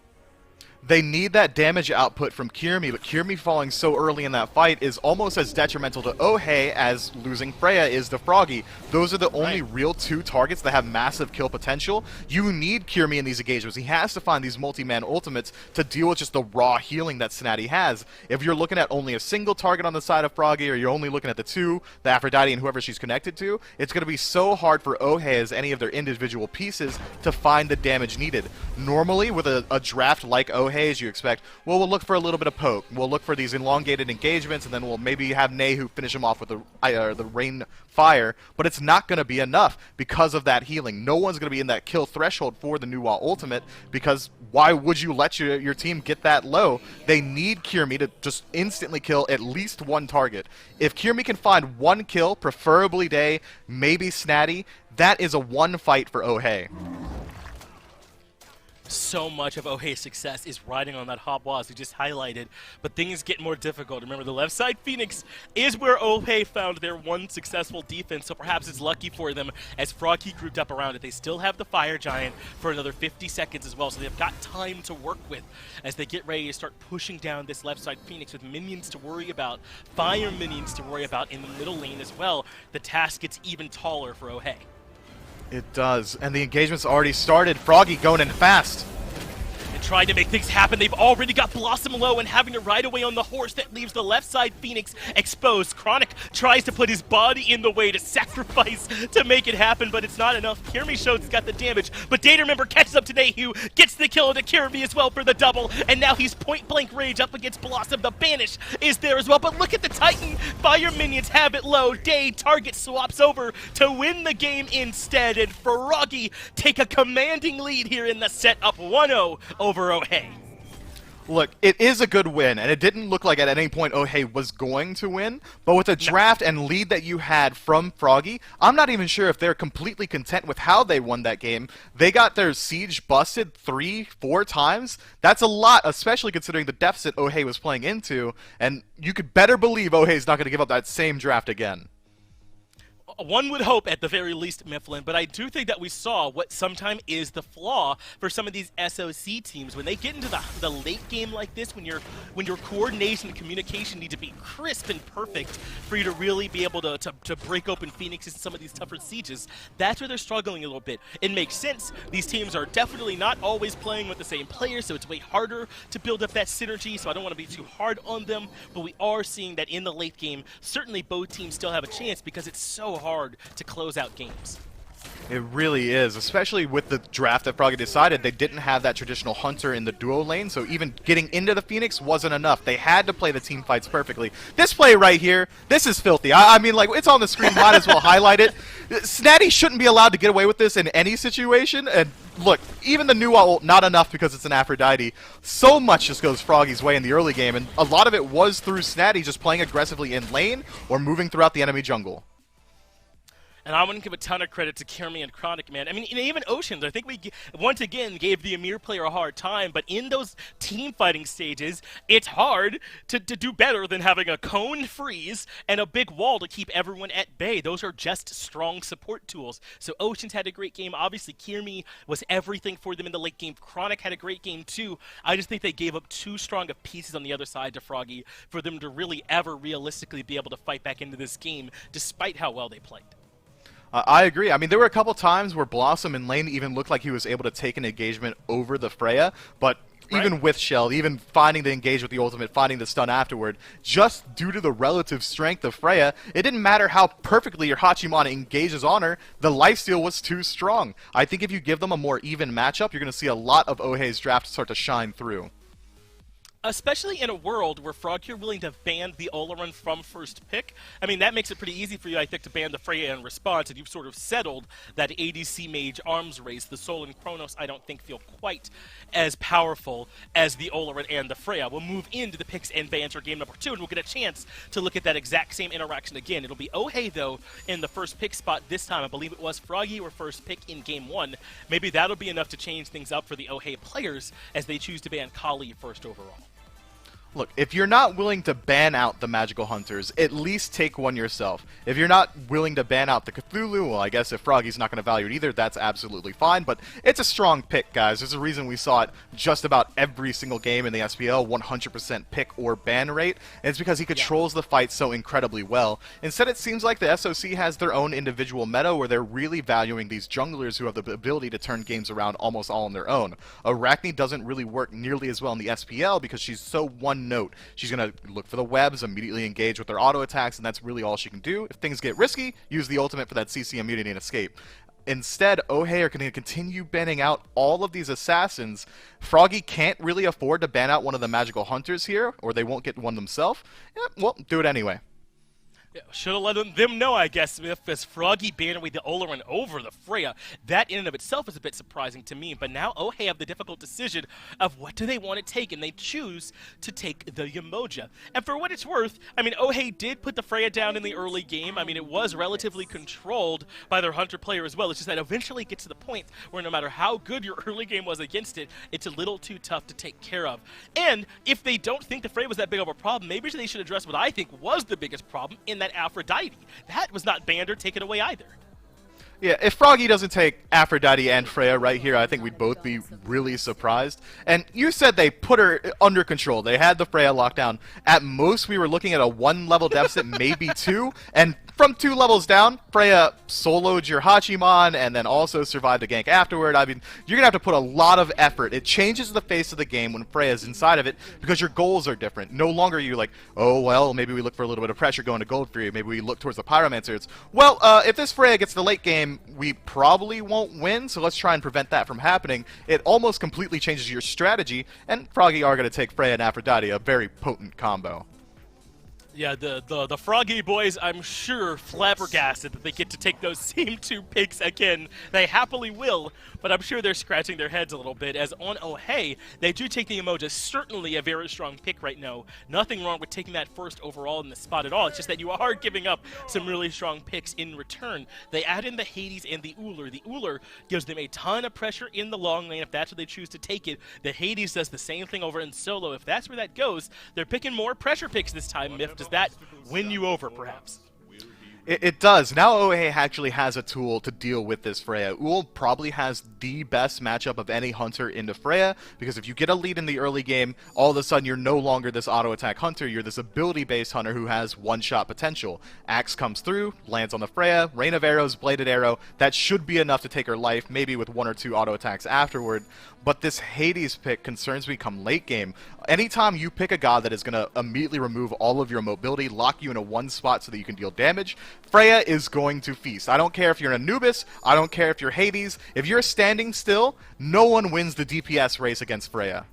[SPEAKER 2] They need that damage output from Kirmi, but Kirmi falling so early in that fight is almost as detrimental to OHEY as losing Freya is to Froggy. Those are the only real two targets that have massive kill potential. You need Kirmi in these engagements. He has to find these multi-man ultimates to deal with just the raw healing that Snatty has. If you're looking at only a single target on the side of Froggy, or you're only looking at the two, the Aphrodite and whoever she's connected to, it's going to be so hard for OHEY as any of their individual pieces to find the damage needed. Normally, with a draft like OHEY, as you expect, well, we'll look for a little bit of poke. We'll look for these elongated engagements, and then we'll maybe have Nehu finish him off with the rain fire, but it's not going to be enough because of that healing. No one's going to be in that kill threshold for the Nuwa ultimate, because why would you let your team get that low? They need Kirmi to just instantly kill at least one target. If Kirmi can find one kill, preferably Day, maybe Snatty, that is a one fight for OHEY.
[SPEAKER 1] So much of OHEY's success is riding on that hot wall, as we just highlighted, but things get more difficult. Remember, the left side Phoenix is where OHEY found their one successful defense, so perhaps it's lucky for them as Froggy grouped up around it. They still have the Fire Giant for another 50 seconds as well, so they've got time to work with as they get ready to start pushing down this left side Phoenix with minions to worry about, fire minions to worry about in the middle lane as well. The task gets even taller for OHEY.
[SPEAKER 2] It does, and the engagement's already started. Froggy going in fast.
[SPEAKER 1] Trying to make things happen. They've already got Blossom low and having to ride away on the horse that leaves the left side Phoenix exposed. Chronic tries to put his body in the way to sacrifice to make it happen, but it's not enough. Kirmi shows he's got the damage, but Day to Remember catches up to Nehu, gets the kill to Kirmi as well for the double, and now he's point blank rage up against Blossom. The banish is there as well, but look at the Titan. Fire minions have it low. Day target swaps over to win the game instead, and Froggy take a commanding lead here in the set, up 1-0 over OHEY.
[SPEAKER 2] Look, it is a good win, and it didn't look like at any point OHEY was going to win, but with the draft and lead that you had from Froggy, I'm not even sure if they're completely content with how they won that game. They got their siege busted 3-4 times. That's a lot, especially considering the deficit OHEY was playing into, and you could better believe OHEY's not going to give up that same draft again.
[SPEAKER 1] One would hope at the very least, Mifflin, but I do think that we saw what sometimes is the flaw for some of these SOC teams. When they get into the late game like this, when your coordination and communication need to be crisp and perfect for you to really be able to break open Phoenixes in some of these tougher sieges, that's where they're struggling a little bit. It makes sense. These teams are definitely not always playing with the same players, so it's way harder to build up that synergy, so I don't want to be too hard on them, but we are seeing that in the late game, certainly both teams still have a chance because it's so hard to close out games.
[SPEAKER 2] It really is, especially with the draft that Froggy decided. They didn't have that traditional hunter in the duo lane, so even getting into the Phoenix wasn't enough. They had to play the team fights perfectly. This play right here, this is filthy. I mean, like, it's on the screen, might as well highlight it. Snatty shouldn't be allowed to get away with this in any situation, and look, even the new ult, not enough because it's an Aphrodite. So much just goes Froggy's way in the early game, and a lot of it was through Snatty just playing aggressively in lane or moving throughout the enemy jungle.
[SPEAKER 1] And I wouldn't give a ton of credit to Kirmi and Chronic, man. I mean, even Oceans, I think we once again gave the Amir player a hard time, but in those team fighting stages, it's hard to do better than having a cone freeze and a big wall to keep everyone at bay. Those are just strong support tools. So Oceans had a great game. Obviously, Kirmi was everything for them in the late game. Chronic had a great game too. I just think they gave up too strong of pieces on the other side to Froggy for them to really ever realistically be able to fight back into this game, despite how well they played.
[SPEAKER 2] I agree. I mean, there were a couple times where Blossom in lane even looked like he was able to take an engagement over the Freya, but even with Shell, even finding to engage with the ultimate, finding the stun afterward, just due to the relative strength of Freya, it didn't matter how perfectly your Hachimana engages on her, the lifesteal was too strong. I think if you give them a more even matchup, you're going to see a lot of OHEY's draft start to shine through.
[SPEAKER 1] Especially in a world where Froggy are willing to ban the Oleron from first pick. I mean, that makes it pretty easy for you, I think, to ban the Freya in response, and you've sort of settled that ADC Mage arms race. The Sol and Chronos, I don't think, feel quite as powerful as the Oleron and the Freya. We'll move into the picks and bans for game number 2, and we'll get a chance to look at that exact same interaction again. It'll be OHEY, though, in the first pick spot this time. I believe it was Froggy were first pick in game 1. Maybe that'll be enough to change things up for the OHEY players as they choose to ban Kali first overall.
[SPEAKER 2] Look, if you're not willing to ban out the Magical Hunters, at least take one yourself. If you're not willing to ban out the Cthulhu, well, I guess if Froggy's not going to value it either, that's absolutely fine, but it's a strong pick, guys. There's a reason we saw it just about every single game in the SPL, 100% pick or ban rate, and it's because he controls the fight so incredibly well. Instead, it seems like the SOC has their own individual meta where they're really valuing these junglers who have the ability to turn games around almost all on their own. Arachne doesn't really work nearly as well in the SPL because she's so one note. She's going to look for the webs, immediately engage with their auto attacks, and that's really all she can do. If things get risky, use the ultimate for that CC immunity and escape. Instead, OHEY are going to continue banning out all of these assassins. Froggy can't really afford to ban out one of the Magical Hunters here, or they won't get one themselves. Yeah, well, do it anyway.
[SPEAKER 1] Yeah, should have let them know, I guess, if as Froggy banned away the Oleron over the Freya. That in and of itself is a bit surprising to me, but now OHEY have the difficult decision of what do they want to take, and they choose to take the Yemoja. And for what it's worth, I mean, OHEY did put the Freya down in the early game. I mean, it was relatively controlled by their Hunter player as well. It's just that eventually it gets to the point where no matter how good your early game was against it, it's a little too tough to take care of. And if they don't think the Freya was that big of a problem, maybe they should address what I think was the biggest problem in that Aphrodite. That was not banned or taken away either.
[SPEAKER 2] Yeah, if Froggy doesn't take Aphrodite and Freya right here, I think we'd both be really surprised. And you said they put her under control. They had the Freya locked down. At most, we were looking at a 1-level deficit, maybe 2. And from 2 levels down, Freya soloed your Hachimon and then also survived a gank afterward. I mean, you're going to have to put a lot of effort. It changes the face of the game when Freya's inside of it because your goals are different. No longer you're like, oh, well, maybe we look for a little bit of pressure going to gold for you. Maybe we look towards the Pyromancer. It's, well, if this Freya gets to the late game, we probably won't win, so let's try and prevent that from happening. It almost completely changes your strategy, and Froggy are going to take Freya and Aphrodite, a very potent combo.
[SPEAKER 1] Yeah, the Froggy boys, I'm sure, flabbergasted that they get to take those same 2 picks again. They happily will, but I'm sure they're scratching their heads a little bit, as on OHEY, they do take the Yemoja, certainly a very strong pick right now. Nothing wrong with taking that first overall in the spot at all. It's just that you are giving up some really strong picks in return. They add in the Hades and the Uller. The Uller gives them a ton of pressure in the long lane if that's where they choose to take it. The Hades does the same thing over in solo. If that's where that goes, they're picking more pressure picks this time, Myth. Does that win you over, perhaps?
[SPEAKER 2] It does. Now OHEY actually has a tool to deal with this Freya. Ull probably has the best matchup of any hunter into Freya, because if you get a lead in the early game, all of a sudden you're no longer this auto-attack hunter, you're this ability-based hunter who has one-shot potential. Axe comes through, lands on the Freya, rain of arrows, bladed arrow, that should be enough to take her life, maybe with 1 or 2 auto-attacks afterward. But this Hades pick concerns me come late game. Anytime you pick a god that is going to immediately remove all of your mobility, lock you in a one spot so that you can deal damage, Freya is going to feast. I don't care if you're an Anubis, I don't care if you're Hades. If you're standing still, no one wins the DPS race against Freya.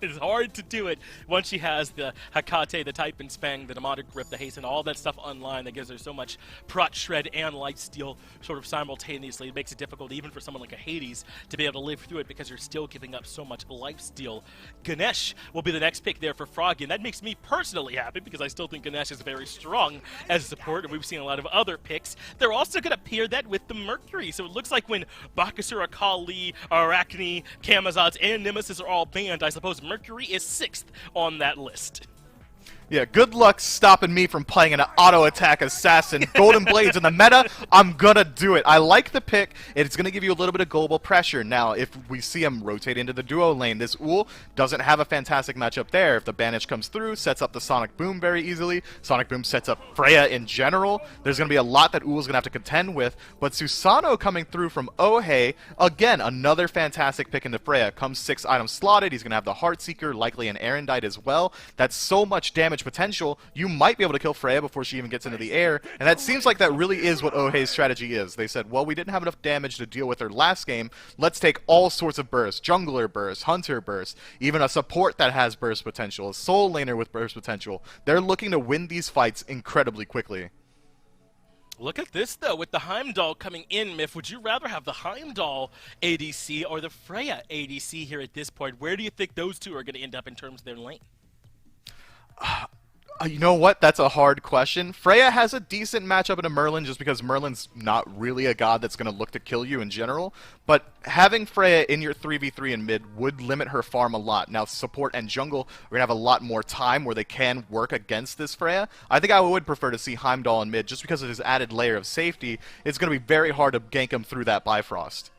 [SPEAKER 1] It's hard to do it once she has the Hekate, the Type and Spang, the Demotic Grip, the Hasten, all that stuff online that gives her so much Prot Shred and Light Steal sort of simultaneously. It makes it difficult even for someone like a Hades to be able to live through it because you're still giving up so much life steal. Ganesh will be the next pick there for Froggy, and that makes me personally happy because I still think Ganesh is very strong as a support, and we've seen a lot of other picks. They're also going to pair that with the Mercury, so it looks like when Bakasura, Kali, Arachne, Kamazods, and Nemesis are all banned, I suppose Mercury is 6th on that list.
[SPEAKER 2] Yeah, good luck stopping me from playing an auto-attack assassin. Golden Blades in the meta, I'm gonna do it. I like the pick. It's gonna give you a little bit of global pressure. Now, if we see him rotate into the duo lane, this Ull doesn't have a fantastic matchup there. If the Banish comes through, sets up the Sonic Boom very easily. Sonic Boom sets up Freya in general. There's gonna be a lot that Ull's gonna have to contend with. But Susano coming through from OHEY, again, another fantastic pick into Freya. Comes 6 items slotted. He's gonna have the Heartseeker, likely an Erendite as well. That's so much damage damage potential, you might be able to kill Freya before she even gets into the air, and that seems like that really is what OHEY's strategy is. They said, well, we didn't have enough damage to deal with her last game, let's take all sorts of bursts, jungler burst, hunter burst, even a support that has burst potential, a soul laner with burst potential. They're looking to win these fights incredibly quickly.
[SPEAKER 1] Look at this, though, with the Heimdall coming in, Myth. Would you rather have the Heimdall ADC or the Freya ADC here at this point? Where do you think those two are going to end up in terms of their lane?
[SPEAKER 2] You know what? That's a hard question. Freya has a decent matchup in a Merlin just because Merlin's not really a god that's going to look to kill you in general. But having Freya in your 3v3 in mid would limit her farm a lot. Now, support and jungle are going to have a lot more time where they can work against this Freya. I think I would prefer to see Heimdall in mid just because of his added layer of safety. It's going to be very hard to gank him through that Bifrost.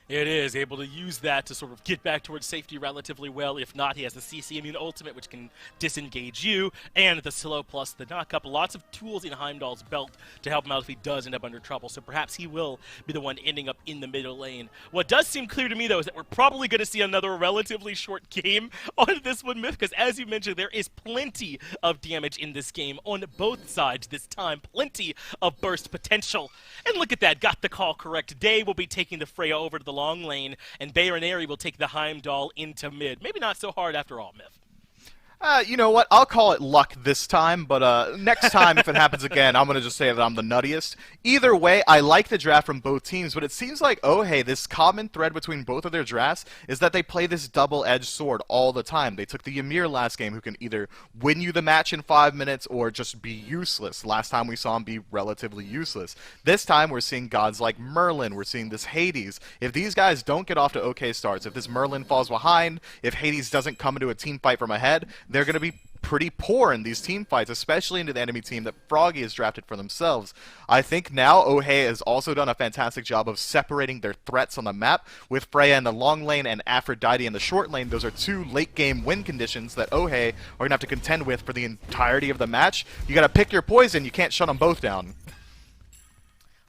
[SPEAKER 1] It is able to use that to sort of get back towards safety relatively well. If not, he has the CC Immune Ultimate, which can disengage you, and the slow plus the knock-up. Lots of tools in Heimdall's belt to help him out if he does end up under trouble, so perhaps he will be the one ending up in the middle lane. What does seem clear to me, though, is that we're probably going to see another relatively short game on this one, Myth, because as you mentioned, there is plenty of damage in this game on both sides this time. Plenty of burst potential. And look at that, got the call correct. Day will be taking the Freya over to the long lane, and Baronary will take the Heimdall into mid. Maybe not so hard after all, Myth.
[SPEAKER 2] You know what? I'll call it luck this time, but next time, if it happens again, I'm going to just say that I'm the nuttiest. Either way, I like the draft from both teams, but it seems like, this common thread between both of their drafts is that they play this double-edged sword all the time. They took the Ymir last game, who can either win you the match in 5 minutes or just be useless. Last time we saw him be relatively useless. This time, we're seeing gods like Merlin. We're seeing this Hades. If these guys don't get off to okay starts, if this Merlin falls behind, if Hades doesn't come into a team fight from ahead, they're going to be pretty poor in these team fights, especially into the enemy team that Froggy has drafted for themselves. I think now OHEY has also done a fantastic job of separating their threats on the map, with Freya in the long lane and Aphrodite in the short lane. Those are two late-game win conditions that OHEY are going to have to contend with for the entirety of the match. You got to pick your poison. You can't shut them both down.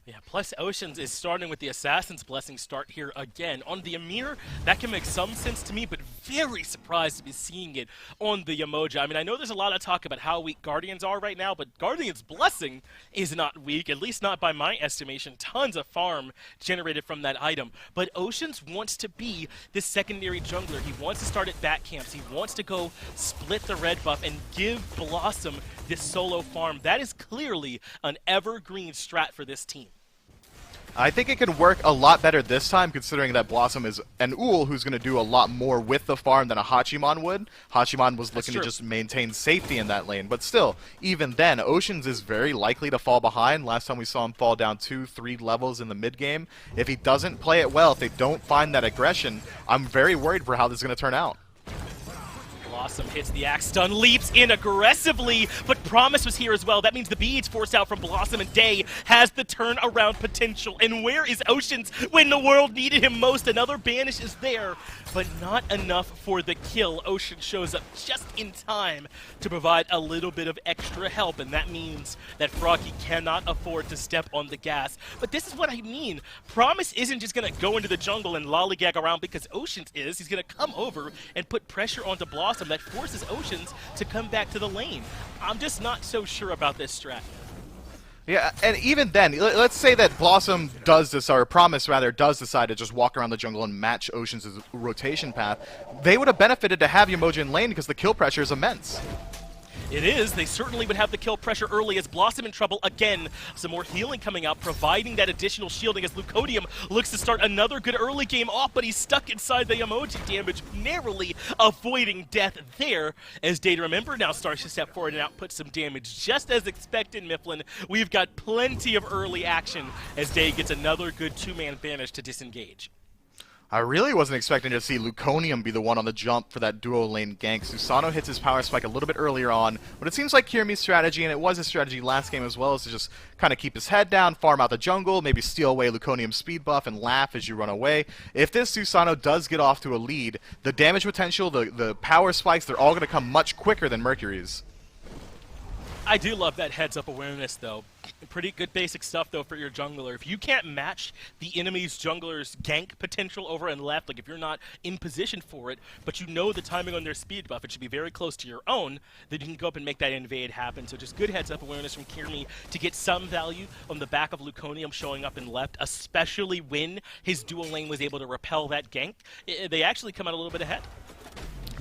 [SPEAKER 1] Yeah, plus Oceans is starting with the Assassin's Blessing start here again. On the Ymir, that can make some sense to me, but very surprised to be seeing it on the Yemoja. I mean, I know there's a lot of talk about how weak Guardians are right now, but Guardian's Blessing is not weak, at least not by my estimation. Tons of farm generated from that item. But Oceans wants to be this secondary jungler. He wants to start at back camps. He wants to go split the red buff and give Blossom this solo farm. That is clearly an evergreen strat for this team.
[SPEAKER 2] I think it can work a lot better this time, considering that Blossom is an Ull who's going to do a lot more with the farm than a Hachiman would. Hachiman was looking to just maintain safety in that lane, but still, even then, Oceans is very likely to fall behind. Last time we saw him fall down 2-3 levels in the mid-game. If he doesn't play it well, if they don't find that aggression, I'm very worried for how this is going to turn out.
[SPEAKER 1] Blossom hits the axe stun, leaps in aggressively, but Promise was here as well. That means the beads forced out from Blossom, and Day has the turnaround potential. And where is Oceans when the world needed him most? Another banish is there, but not enough for the kill. Ocean shows up just in time to provide a little bit of extra help, and that means that Froggy cannot afford to step on the gas. But this is what I mean. Promise isn't just going to go into the jungle and lollygag around because Oceans is. He's going to come over and put pressure onto Blossom that forces Oceans to come back to the lane. I'm just not so sure about this strat.
[SPEAKER 2] Yeah, and even then, let's say that Blossom does this, or Promise rather, does decide to just walk around the jungle and match Ocean's rotation path. They would have benefited to have Yemoja in lane because the kill pressure is immense.
[SPEAKER 1] It is. They certainly would have the kill pressure early as Blossom in trouble again. Some more healing coming out, providing that additional shielding as Lucodium looks to start another good early game off, but he's stuck inside the emoji damage, narrowly avoiding death there. As Day to Remember now starts to step forward and output some damage. Just as expected, Mifflin, we've got plenty of early action as Day gets another good two-man banish to disengage.
[SPEAKER 2] I really wasn't expecting to see Luconium be the one on the jump for that duo lane gank. Susano hits his power spike a little bit earlier on, but it seems like Kirimi's strategy, and it was his strategy last game as well, is to just kind of keep his head down, farm out the jungle, maybe steal away Luconium's speed buff and laugh as you run away. If this Susano does get off to a lead, the damage potential, the power spikes, they're all going to come much quicker than Mercury's.
[SPEAKER 1] I do love that heads-up awareness, though. Pretty good basic stuff, though, for your jungler. If you can't match the enemy's jungler's gank potential over and left, like if you're not in position for it, but you know the timing on their speed buff, it should be very close to your own, then you can go up and make that invade happen. So just good heads-up awareness from Kirmi to get some value on the back of Luconium showing up in left, especially when his dual lane was able to repel that gank. They actually come out a little bit ahead.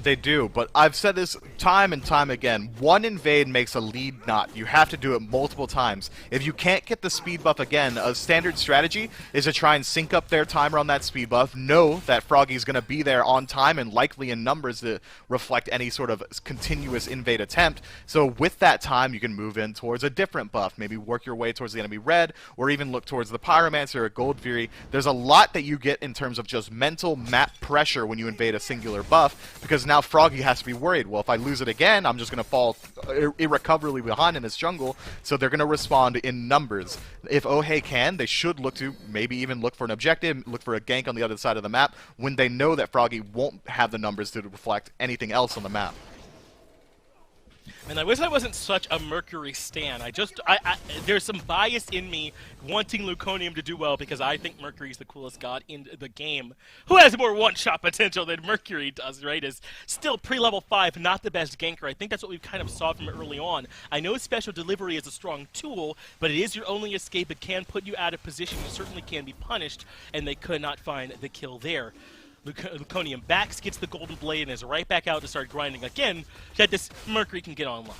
[SPEAKER 2] They do, but I've said this time and time again. One invade makes a lead not. You have to do it multiple times. If you can't get the speed buff again, a standard strategy is to try and sync up their timer on that speed buff, know that Froggy's going to be there on time and likely in numbers to reflect any sort of continuous invade attempt. So with that time, you can move in towards a different buff, maybe work your way towards the enemy red, or even look towards the Pyromancer or Gold Fury. There's a lot that you get in terms of just mental map pressure when you invade a singular buff, because now Froggy has to be worried. Well, if I lose it again, I'm just going to fall irrecoverably behind in this jungle, so they're going to respond in numbers. If OHEY can, they should look to maybe even look for an objective, look for a gank on the other side of the map when they know that Froggy won't have the numbers to reflect anything else on the map.
[SPEAKER 1] And I wish I wasn't such a Mercury stan. There's some bias in me wanting Luconium to do well because I think Mercury's the coolest god in the game. Who has more one-shot potential than Mercury does, right? Is still pre-level 5, not the best ganker. I think that's what we kind of saw from early on. I know special delivery is a strong tool, but it is your only escape. It can put you out of position. You certainly can be punished, and they could not find the kill there. Luconium backs, gets the golden blade, and is right back out to start grinding again, that this Mercury can get online.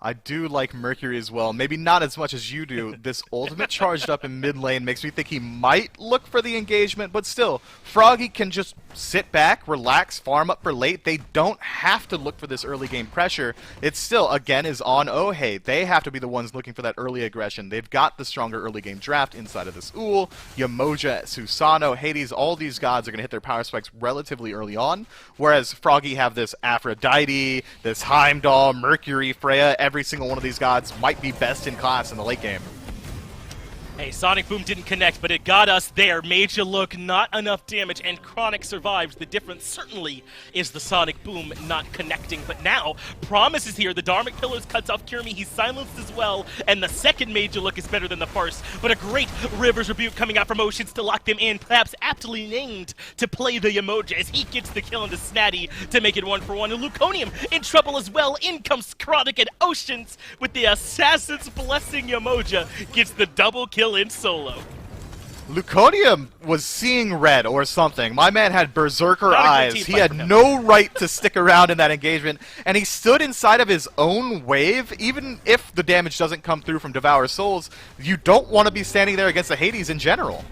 [SPEAKER 2] I do like Mercury as well. Maybe not as much as you do. This ultimate charged up in mid lane makes me think he might look for the engagement, but still, Froggy can just sit back, relax, farm up for late. They don't have to look for this early game pressure. It still, again, is on OHEY. They have to be the ones looking for that early aggression. They've got the stronger early game draft inside of this OOL. Yamoja, Susano, Hades, all these gods are going to hit their power spikes relatively early on, whereas Froggy have this Aphrodite, this Heimdall, Mercury, Freya. Every single one of these gods might be best in class in the late game.
[SPEAKER 1] Hey, Sonic Boom didn't connect, but it got us there. Made you look, not enough damage, and Chronic survives. The difference certainly is the Sonic Boom not connecting. But now, Promise is here. The Dharmic Pillars cuts off Kirmi. He's silenced as well, and the second Made you look is better than the first. But a great River's Rebuke coming out from Oceans to lock them in, perhaps aptly named to play the Yamoja as he gets the kill into Snatty to make it 1-for-1. And Luconium in trouble as well. In comes Chronic and Oceans with the Assassin's Blessing. Yamoja gets the double kill in solo.
[SPEAKER 2] Luconium was seeing red or something. My man had berserker eyes. He had no right to stick around in that engagement, and he stood inside of his own wave. Even if the damage doesn't come through from Devour Souls, you don't want to be standing there against the Hades in general.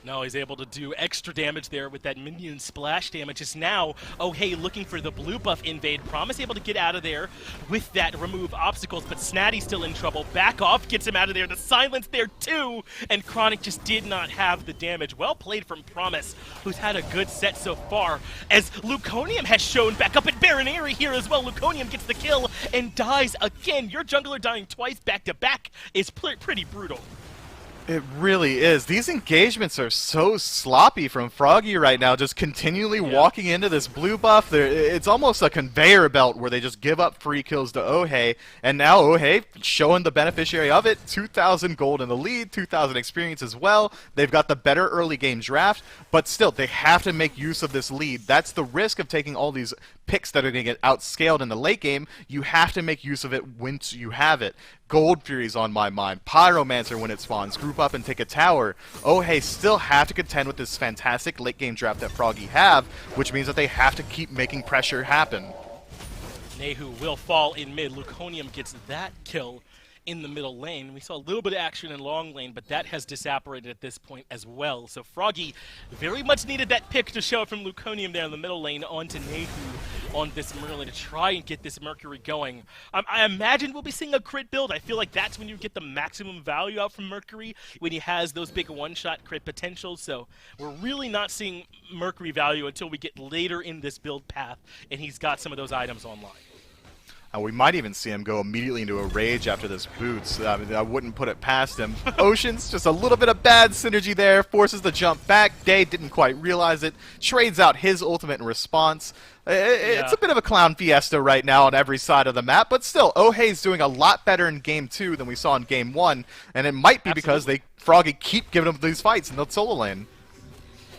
[SPEAKER 1] No, he's able to do extra damage there with that minion splash damage. Is now OHEY looking for the blue buff invade. Promise able to get out of there with that remove obstacles, but Snatty's still in trouble. Back off gets him out of there. The silence there too, and Chronic just did not have the damage. Well played from Promise, who's had a good set so far, as Luconium has shown back up at Baron Airy here as well. Luconium gets the kill and dies again. Your jungler dying twice back to back is pretty brutal.
[SPEAKER 2] It really is. These engagements are so sloppy from Froggy right now, just continually walking into this blue buff. It's almost a conveyor belt where they just give up free kills to OHEY, and now OHEY showing the beneficiary of it. 2,000 gold in the lead, 2,000 experience as well. They've got the better early game draft, but still, they have to make use of this lead. That's the risk of taking all these picks that are going to get outscaled in the late game. You have to make use of it once you have it. Gold Fury's on my mind. Pyromancer when it spawns. Group up and take a tower. OHEY still have to contend with this fantastic late game draft that Froggy have, which means that they have to keep making pressure happen.
[SPEAKER 1] Nehu will fall in mid. Luconium gets that kill in the middle lane. We saw a little bit of action in long lane, but that has disapparated at this point as well. So Froggy very much needed that pick to show from Luconium there in the middle lane onto Nehu on this Merlin to try and get this Mercury going. I imagine we'll be seeing a crit build. I feel like that's when you get the maximum value out from Mercury, when he has those big one-shot crit potentials. So we're really not seeing Mercury value until we get later in this build path and he's got some of those items online.
[SPEAKER 2] We might even see him go immediately into a rage after this boots. I mean, I wouldn't put it past him. Ocean's just a little bit of bad synergy there, forces the jump back. Day didn't quite realize it, trades out his ultimate in response. It's a bit of a clown fiesta right now on every side of the map, but still, OHEY's doing a lot better in Game 2 than we saw in Game 1, and it might be because Froggy keep giving him these fights in the solo lane.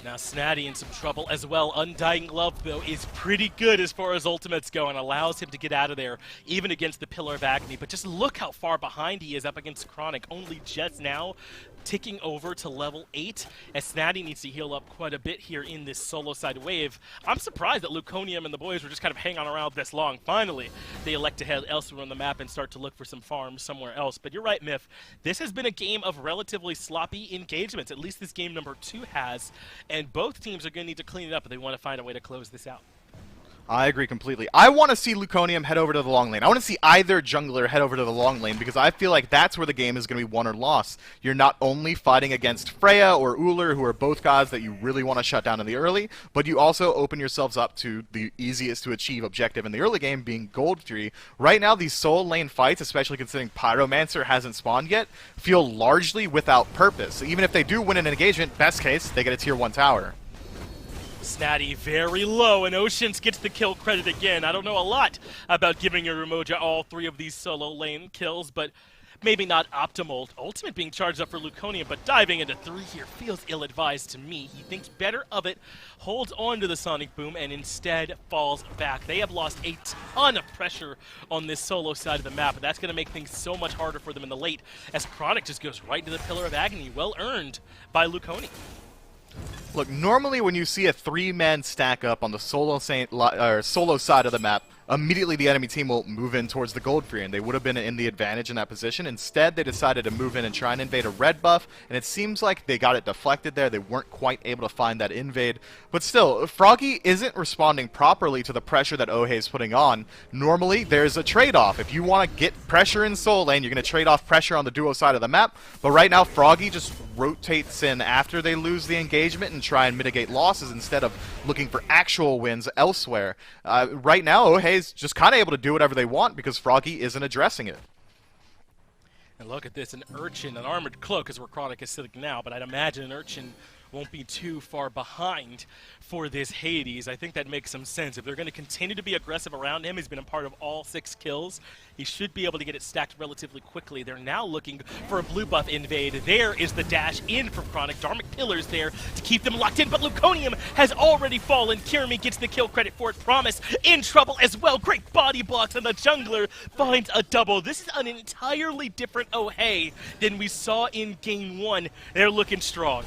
[SPEAKER 1] Now Snatty in some trouble as well. Undying Love, though, is pretty good as far as ultimates go and allows him to get out of there, even against the Pillar of Agony. But just look how far behind he is up against Chronic, only just now ticking over to level 8, as Snatty needs to heal up quite a bit here in this solo side wave. I'm surprised that Luconium and the boys were just kind of hanging on around this long. Finally, they elect to head elsewhere on the map and start to look for some farms somewhere else. But you're right, Myth. This has been a game of relatively sloppy engagements. At least this game number 2 has. And both teams are going to need to clean it up if they want to find a way to close this out.
[SPEAKER 2] I agree completely. I want to see Luconium head over to the long lane. I want to see either jungler head over to the long lane because I feel like that's where the game is going to be won or lost. You're not only fighting against Freya or Ullr, who are both gods that you really want to shut down in the early, but you also open yourselves up to the easiest to achieve objective in the early game being Gold Fury. Right now, these solo lane fights, especially considering Pyromancer hasn't spawned yet, feel largely without purpose. Even if they do win an engagement, best case, they get a tier 1 tower.
[SPEAKER 1] Snatty very low, and Oceans gets the kill credit again. I don't know a lot about giving your Umoja all 3 of these solo lane kills, but maybe not optimal. Ultimate being charged up for Luconium, but diving into 3 here feels ill-advised to me. He thinks better of it, holds on to the Sonic Boom, and instead falls back. They have lost a ton of pressure on this solo side of the map, and that's going to make things so much harder for them in the late, as Chronic just goes right into the Pillar of Agony, well earned by Luconium.
[SPEAKER 2] Look, normally when you see a 3-man stack up on the solo side of the map, immediately the enemy team will move in towards the Gold Fury, and they would have been in the advantage in that position. Instead, they decided to move in and try and invade a red buff, and it seems like they got it deflected there. They weren't quite able to find that invade. But still, Froggy isn't responding properly to the pressure that OHEY is putting on. Normally, there's a trade-off. If you want to get pressure in solo lane, you're going to trade off pressure on the duo side of the map. But right now, Froggy just rotates in after they lose the engagement and try and mitigate losses instead of looking for actual wins elsewhere. Right now, OHEY's just kind of able to do whatever they want because Froggy isn't addressing it.
[SPEAKER 1] And look at this, an Urchin, an Armored Cloak is where Chronic is sitting now, but I'd imagine an Urchin won't be too far behind for this Hades. I think that makes some sense. If they're going to continue to be aggressive around him, he's been a part of all 6 kills. He should be able to get it stacked relatively quickly. They're now looking for a blue buff invade. There is the dash in from Chronic. Dharmic Pillar's there to keep them locked in, but Luconium has already fallen. Kirimi gets the kill credit for it. Promise in trouble as well. Great body blocks, and the jungler finds a double. This is an entirely different OHEY than we saw in Game 1. They're looking strong.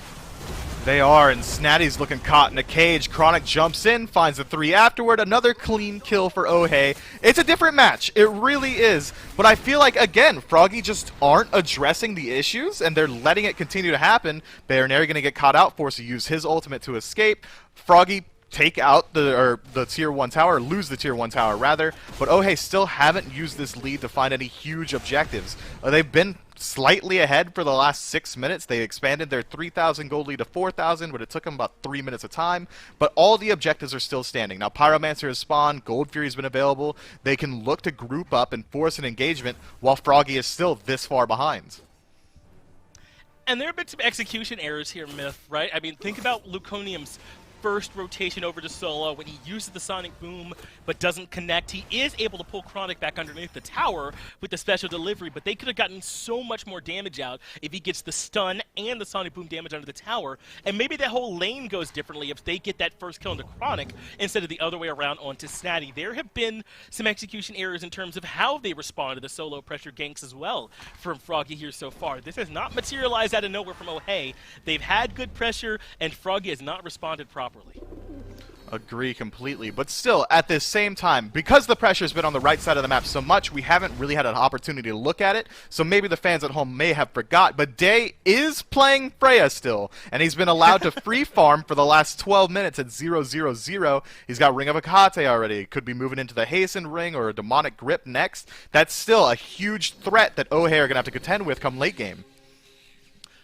[SPEAKER 2] They are, and Snatty's looking caught in a cage. Chronic jumps in, finds the 3 afterward. Another clean kill for OHEY. It's a different match. It really is. But I feel like, again, Froggy just aren't addressing the issues, and they're letting it continue to happen. Baronary going to get caught out, forced to use his ultimate to escape. Froggy take out the tier 1 tower, lose the tier 1 tower rather, but OHEY still haven't used this lead to find any huge objectives. They've been slightly ahead for the last 6 minutes. They expanded their 3,000 gold lead to 4,000, but it took them about 3 minutes of time. But all the objectives are still standing. Now, Pyromancer has spawned, Gold Fury's been available. They can look to group up and force an engagement while Froggy is still this far behind.
[SPEAKER 1] And there have been some execution errors here, Myth, right? I mean, think about Luconium's first rotation over to solo when he uses the Sonic Boom but doesn't connect. He is able to pull Chronic back underneath the tower with the special delivery, but they could have gotten so much more damage out if he gets the stun and the Sonic Boom damage under the tower, and maybe that whole lane goes differently if they get that first kill into Chronic instead of the other way around onto Snatty. There have been some execution errors in terms of how they respond to the solo pressure ganks as well from Froggy here so far. This has not materialized out of nowhere from OHEY. They've had good pressure, and Froggy has not responded properly.
[SPEAKER 2] Agree completely, but still, at this same time, because the pressure's been on the right side of the map so much, we haven't really had an opportunity to look at it, so maybe the fans at home may have forgot, but Day is playing Freya still, and he's been allowed to free farm for the last 12 minutes at 0-0-0. He's got Ring of Akate already, could be moving into the Hasten Ring or a Demonic Grip next. That's still a huge threat that OHEY are going to have to contend with come late game.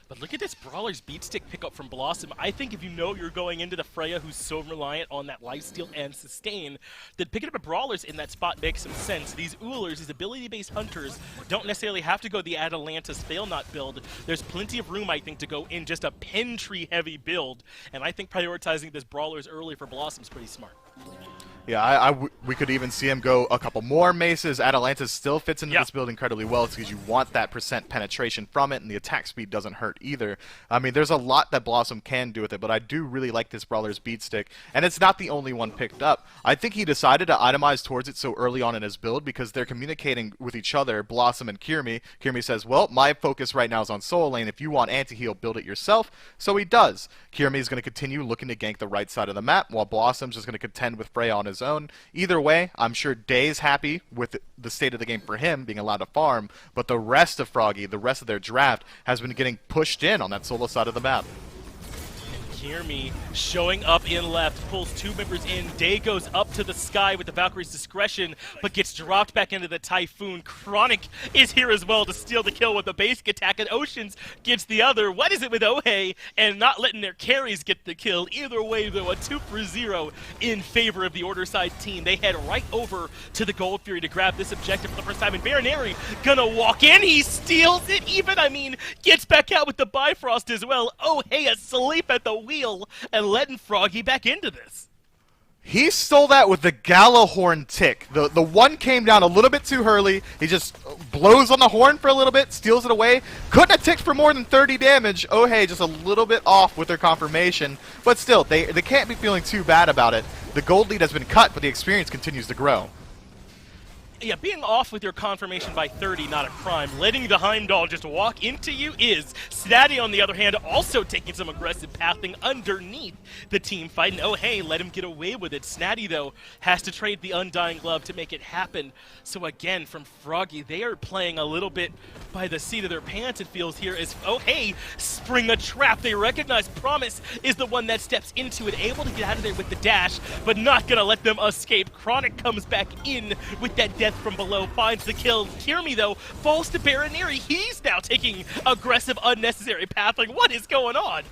[SPEAKER 1] But look at this Brawler's beatstick pickup from Blossom. I think if you know you're going into the Freya who's so reliant on that lifesteal and sustain, then picking up a Brawler's in that spot makes some sense. These Oolers, these ability-based hunters, don't necessarily have to go the Atalanta's Fail-Not build. There's plenty of room, I think, to go in just a pin tree-heavy build, and I think prioritizing this Brawler's early for Blossom's pretty smart.
[SPEAKER 2] Yeah, we could even see him go a couple more maces. Atalanta still fits into this build incredibly well because you want that % penetration from it, and the attack speed doesn't hurt either. I mean, there's a lot that Blossom can do with it, but I do really like this Brawler's Beatstick, and it's not the only one picked up. I think he decided to itemize towards it so early on in his build because they're communicating with each other, Blossom and Kirmi. Kirmi says, well, my focus right now is on solo lane. If you want anti-heal, build it yourself. So he does. Kirmi is going to continue looking to gank the right side of the map, while Blossom's just going to contend with Freya on his own. Either way, I'm sure Day's happy with the state of the game for him, being allowed to farm, but the rest of Froggy, the rest of their draft, has been getting pushed in on that solo side of the map.
[SPEAKER 1] Kirmi showing up in left, pulls 2 members in. Day goes up to the sky with the Valkyrie's discretion, but gets dropped back into the Typhoon. Chronic is here as well to steal the kill with a basic attack, and Oceans gets the other. What is it with OHEY and not letting their carries get the kill? Either way, though, a 2-for-0 in favor of the Order side team. They head right over to the Gold Fury to grab this objective for the first time, and Baronary gonna walk in. He steals it even, gets back out with the Bifrost as well. OHEY asleep at the wheel and letting Froggy back into this.
[SPEAKER 2] He stole that with the Gallahorn tick. The one came down a little bit too early. He just blows on the horn for a little bit, steals it away. Couldn't have ticked for more than 30 damage. OHEY just a little bit off with their confirmation. But still, they can't be feeling too bad about it. The gold lead has been cut, but the experience continues to grow.
[SPEAKER 1] Yeah, being off with your confirmation by 30, not a crime. Letting the Heimdall just walk into you is. Snatty, on the other hand, also taking some aggressive pathing underneath the team fight. And OHEY let him get away with it. Snatty, though, has to trade the Undying Glove to make it happen. So again, from Froggy, they are playing a little bit by the seat of their pants, it feels here, as OHEY spring a trap. They recognize Promise is the one that steps into it, able to get out of there with the dash, but not gonna let them escape. Chronic comes back in with that death from below, finds the kill. Kirmi, though, falls to Baronary. He's now taking aggressive, unnecessary pathing. What is going on?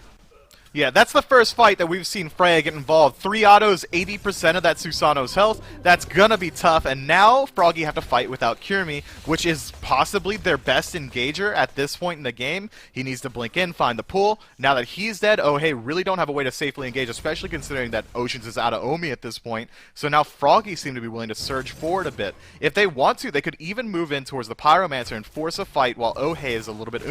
[SPEAKER 2] Yeah, that's the first fight that we've seen Freya get involved. 3 autos, 80% of that Susanoo's health. That's gonna be tough, and now Froggy have to fight without Kirmi, which is possibly their best engager at this point in the game. He needs to blink in, find the pull. Now that he's dead, OHEY really don't have a way to safely engage, especially considering that Oceans is out of Omi at this point. So now Froggy seem to be willing to surge forward a bit. If they want to, they could even move in towards the Pyromancer and force a fight while OHEY is a little bit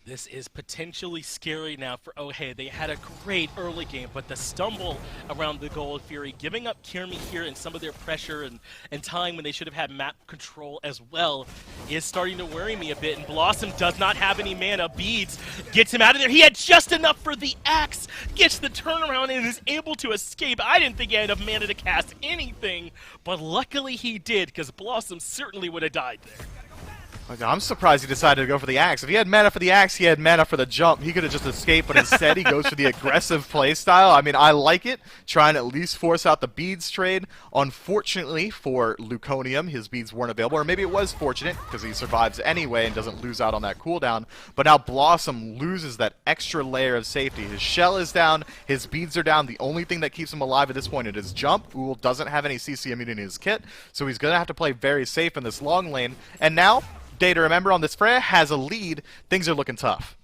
[SPEAKER 1] This is potentially scary now for OHEY. They had a great early game, but the stumble around the Gold Fury, giving up Kirmi here and some of their pressure and time when they should have had map control as well, is starting to worry me a bit. And Blossom does not have any mana. Beads gets him out of there. He had just enough for the axe, gets the turnaround and is able to escape. I didn't think he had enough mana to cast anything, but luckily he did, because Blossom certainly would have died there.
[SPEAKER 2] I'm surprised he decided to go for the axe. If he had mana for the axe, he had mana for the jump. He could have just escaped, but instead he goes for the aggressive playstyle. I mean, I like it, trying to at least force out the beads trade. Unfortunately for Luconium, his beads weren't available, or maybe it was fortunate, because he survives anyway and doesn't lose out on that cooldown. But now Blossom loses that extra layer of safety. His shell is down, his beads are down. The only thing that keeps him alive at this point is his jump. Uhl doesn't have any CC immunity in his kit, so he's going to have to play very safe in this long lane. And now, day to remember on this, Freya has a lead. Things are looking tough.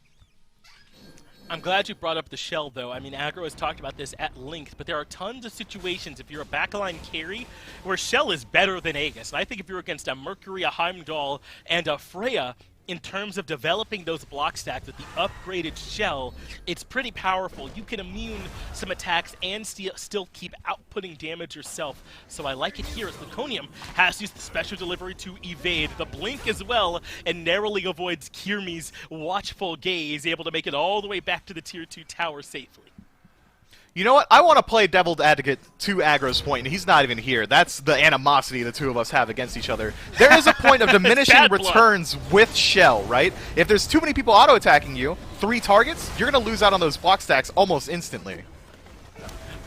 [SPEAKER 1] I'm glad you brought up the shell, though. I mean, Aggro has talked about this at length, but there are tons of situations, if you're a backline carry, where shell is better than Aegis. And I think if you're against a Mercury, a Heimdall, and a Freya, in terms of developing those block stacks with the upgraded shell, it's pretty powerful. You can immune some attacks and still keep outputting damage yourself. So I like it here as Luconium has to use the special delivery to evade the blink as well, and narrowly avoids Kirmi's watchful gaze, able to make it all the way back to the tier 2 tower safely.
[SPEAKER 2] You know what? I want to play devil's advocate to Aggro's point, and he's not even here. That's the animosity the two of us have against each other. There is a point of diminishing returns with Shell, right? If there's too many people auto-attacking you, 3 targets, you're going to lose out on those block stacks almost instantly.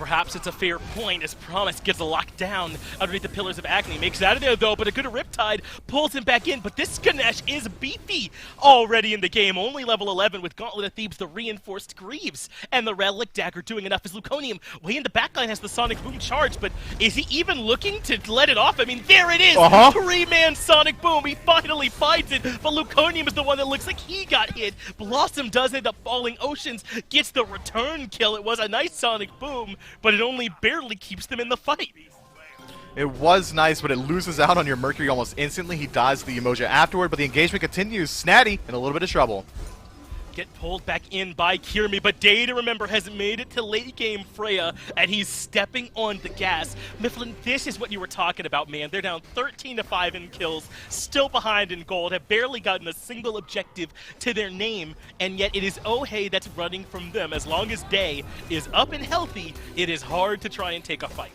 [SPEAKER 1] perhaps it's a fair point as Promise gets locked down underneath the Pillars of Agony. Makes it out of there though, but a good Riptide pulls him back in. But this Ganesh is beefy already in the game. Only level 11 with Gauntlet of Thebes, the reinforced Greaves, and the Relic Dagger doing enough as Luconium way in the backline has the Sonic Boom charge. But is he even looking to let it off? I mean, there it is! Three-man Sonic Boom. He finally finds it, but Luconium is the one that looks like he got hit. Blossom does end up falling. Oceans gets the return kill. It was a nice Sonic Boom, but it only barely keeps them in the fight.
[SPEAKER 2] It was nice, but it loses out on your Mercury almost instantly. He dies to the Emoja afterward, but the engagement continues. Snatty in a little bit of trouble.
[SPEAKER 1] Get pulled back in by Kirmi, but Day to Remember has made it to late game Freya, and he's stepping on the gas. Mifflin, this is what you were talking about, man. They're down 13-5 in kills, still behind in gold, have barely gotten a single objective to their name, and yet it is OHEY that's running from them. As long as Day is up and healthy, it is hard to try and take a fight.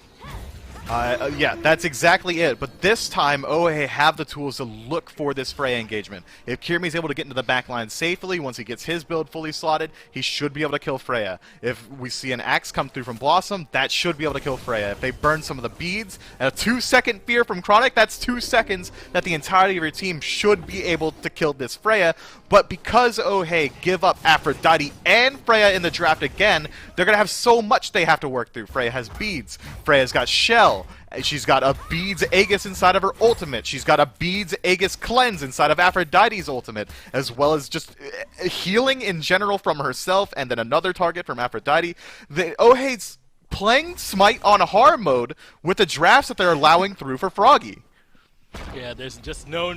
[SPEAKER 2] Yeah, that's exactly it. But this time, OHEY have the tools to look for this Freya engagement. If Kirmi's able to get into the backline safely, once he gets his build fully slotted, he should be able to kill Freya. If we see an axe come through from Blossom, that should be able to kill Freya. If they burn some of the beads, and a 2-second fear from Chronic, that's 2 seconds that the entirety of your team should be able to kill this Freya. But because OHEY give up Aphrodite and Freya in the draft again, they're going to have so much they have to work through. Freya has beads. Freya's got Shell. She's got a Beads Aegis inside of her ultimate. She's got a Beads Aegis Cleanse inside of Aphrodite's ultimate, as well as just healing in general from herself, and then another target from Aphrodite. OHEY's playing Smite on hard mode with the drafts that they're allowing through for Froggy.
[SPEAKER 1] Yeah, there's just no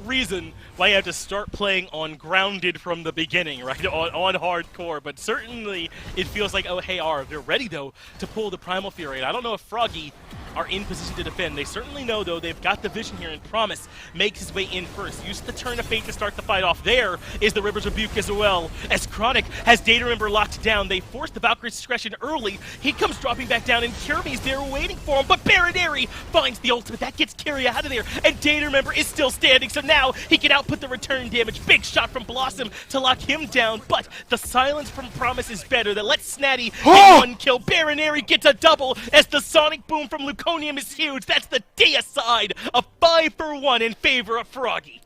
[SPEAKER 1] reason why you have to start playing on Grounded from the beginning, right? On hardcore, but certainly it feels like OHEY are. They're ready, though, to pull the Primal Fury. And I don't know if Froggy are in position to defend. They certainly know, though, they've got the vision here, and Promise makes his way in first. Use the Turn of Fate to start the fight off. There is the River's Rebuke as well. As Chronic has Day to Remember locked down, they force the Valkyrie's discretion early. He comes dropping back down, and Kirby's there waiting for him, but Baronary finds the ultimate. That gets Kyria out of there, and Day to Remember is still standing, so now he can output the return damage. Big shot from Blossom to lock him down, but the silence from Promise is better. That lets Snatty get one kill. Baronary gets a double as the Sonic Boom from Luconium is huge. That's the deicide, a 5-for-1 in favor of Froggy.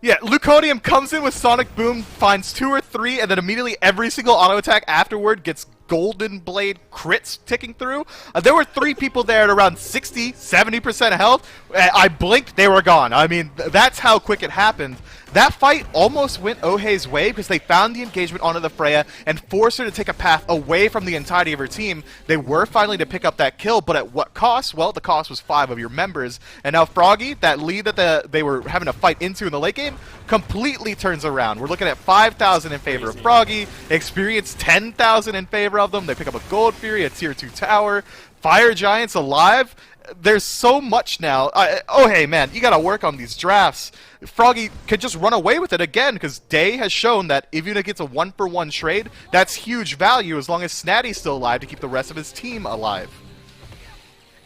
[SPEAKER 2] Yeah, Luconium comes in with Sonic Boom, finds 2 or 3, and then immediately every single auto attack afterward gets Golden Blade crits ticking through. There were 3 people there at around 60, 70% health. I blinked, they were gone. I mean, that's how quick it happened. That fight almost went OHEY's way because they found the engagement onto the Freya and forced her to take a path away from the entirety of her team. They were finally to pick up that kill, but at what cost? Well, the cost was 5 of your members. And now Froggy, that lead that they were having to fight into in the late game, completely turns around. We're looking at 5,000 in favor of Froggy, experience 10,000 in favor of them. They pick up a Gold Fury, a Tier 2 tower, Fire Giants alive. There's so much now. OHEY, man, you gotta work on these drafts. Froggy could just run away with it again, because Day has shown that even if it gets a 1-for-1 trade, that's huge value as long as Snatty's still alive to keep the rest of his team alive.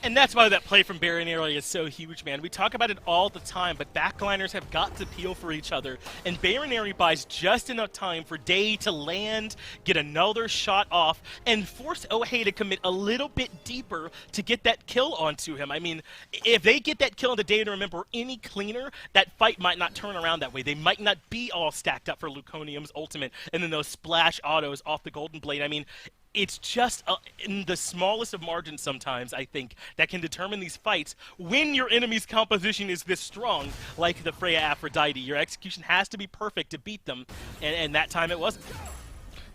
[SPEAKER 1] And that's why that play from Baronary is so huge, man. We talk about it all the time, but backliners have got to peel for each other. And Baronary buys just enough time for Day to land, get another shot off, and force OHEY to commit a little bit deeper to get that kill onto him. I mean, if they get that kill on the Day to Remember any cleaner, that fight might not turn around that way. They might not be all stacked up for Luconium's ultimate, and then those splash autos off the Golden Blade. I mean, it's just in the smallest of margins sometimes, I think, that can determine these fights when your enemy's composition is this strong, like the Freya Aphrodite. Your execution has to be perfect to beat them, and that time it wasn't.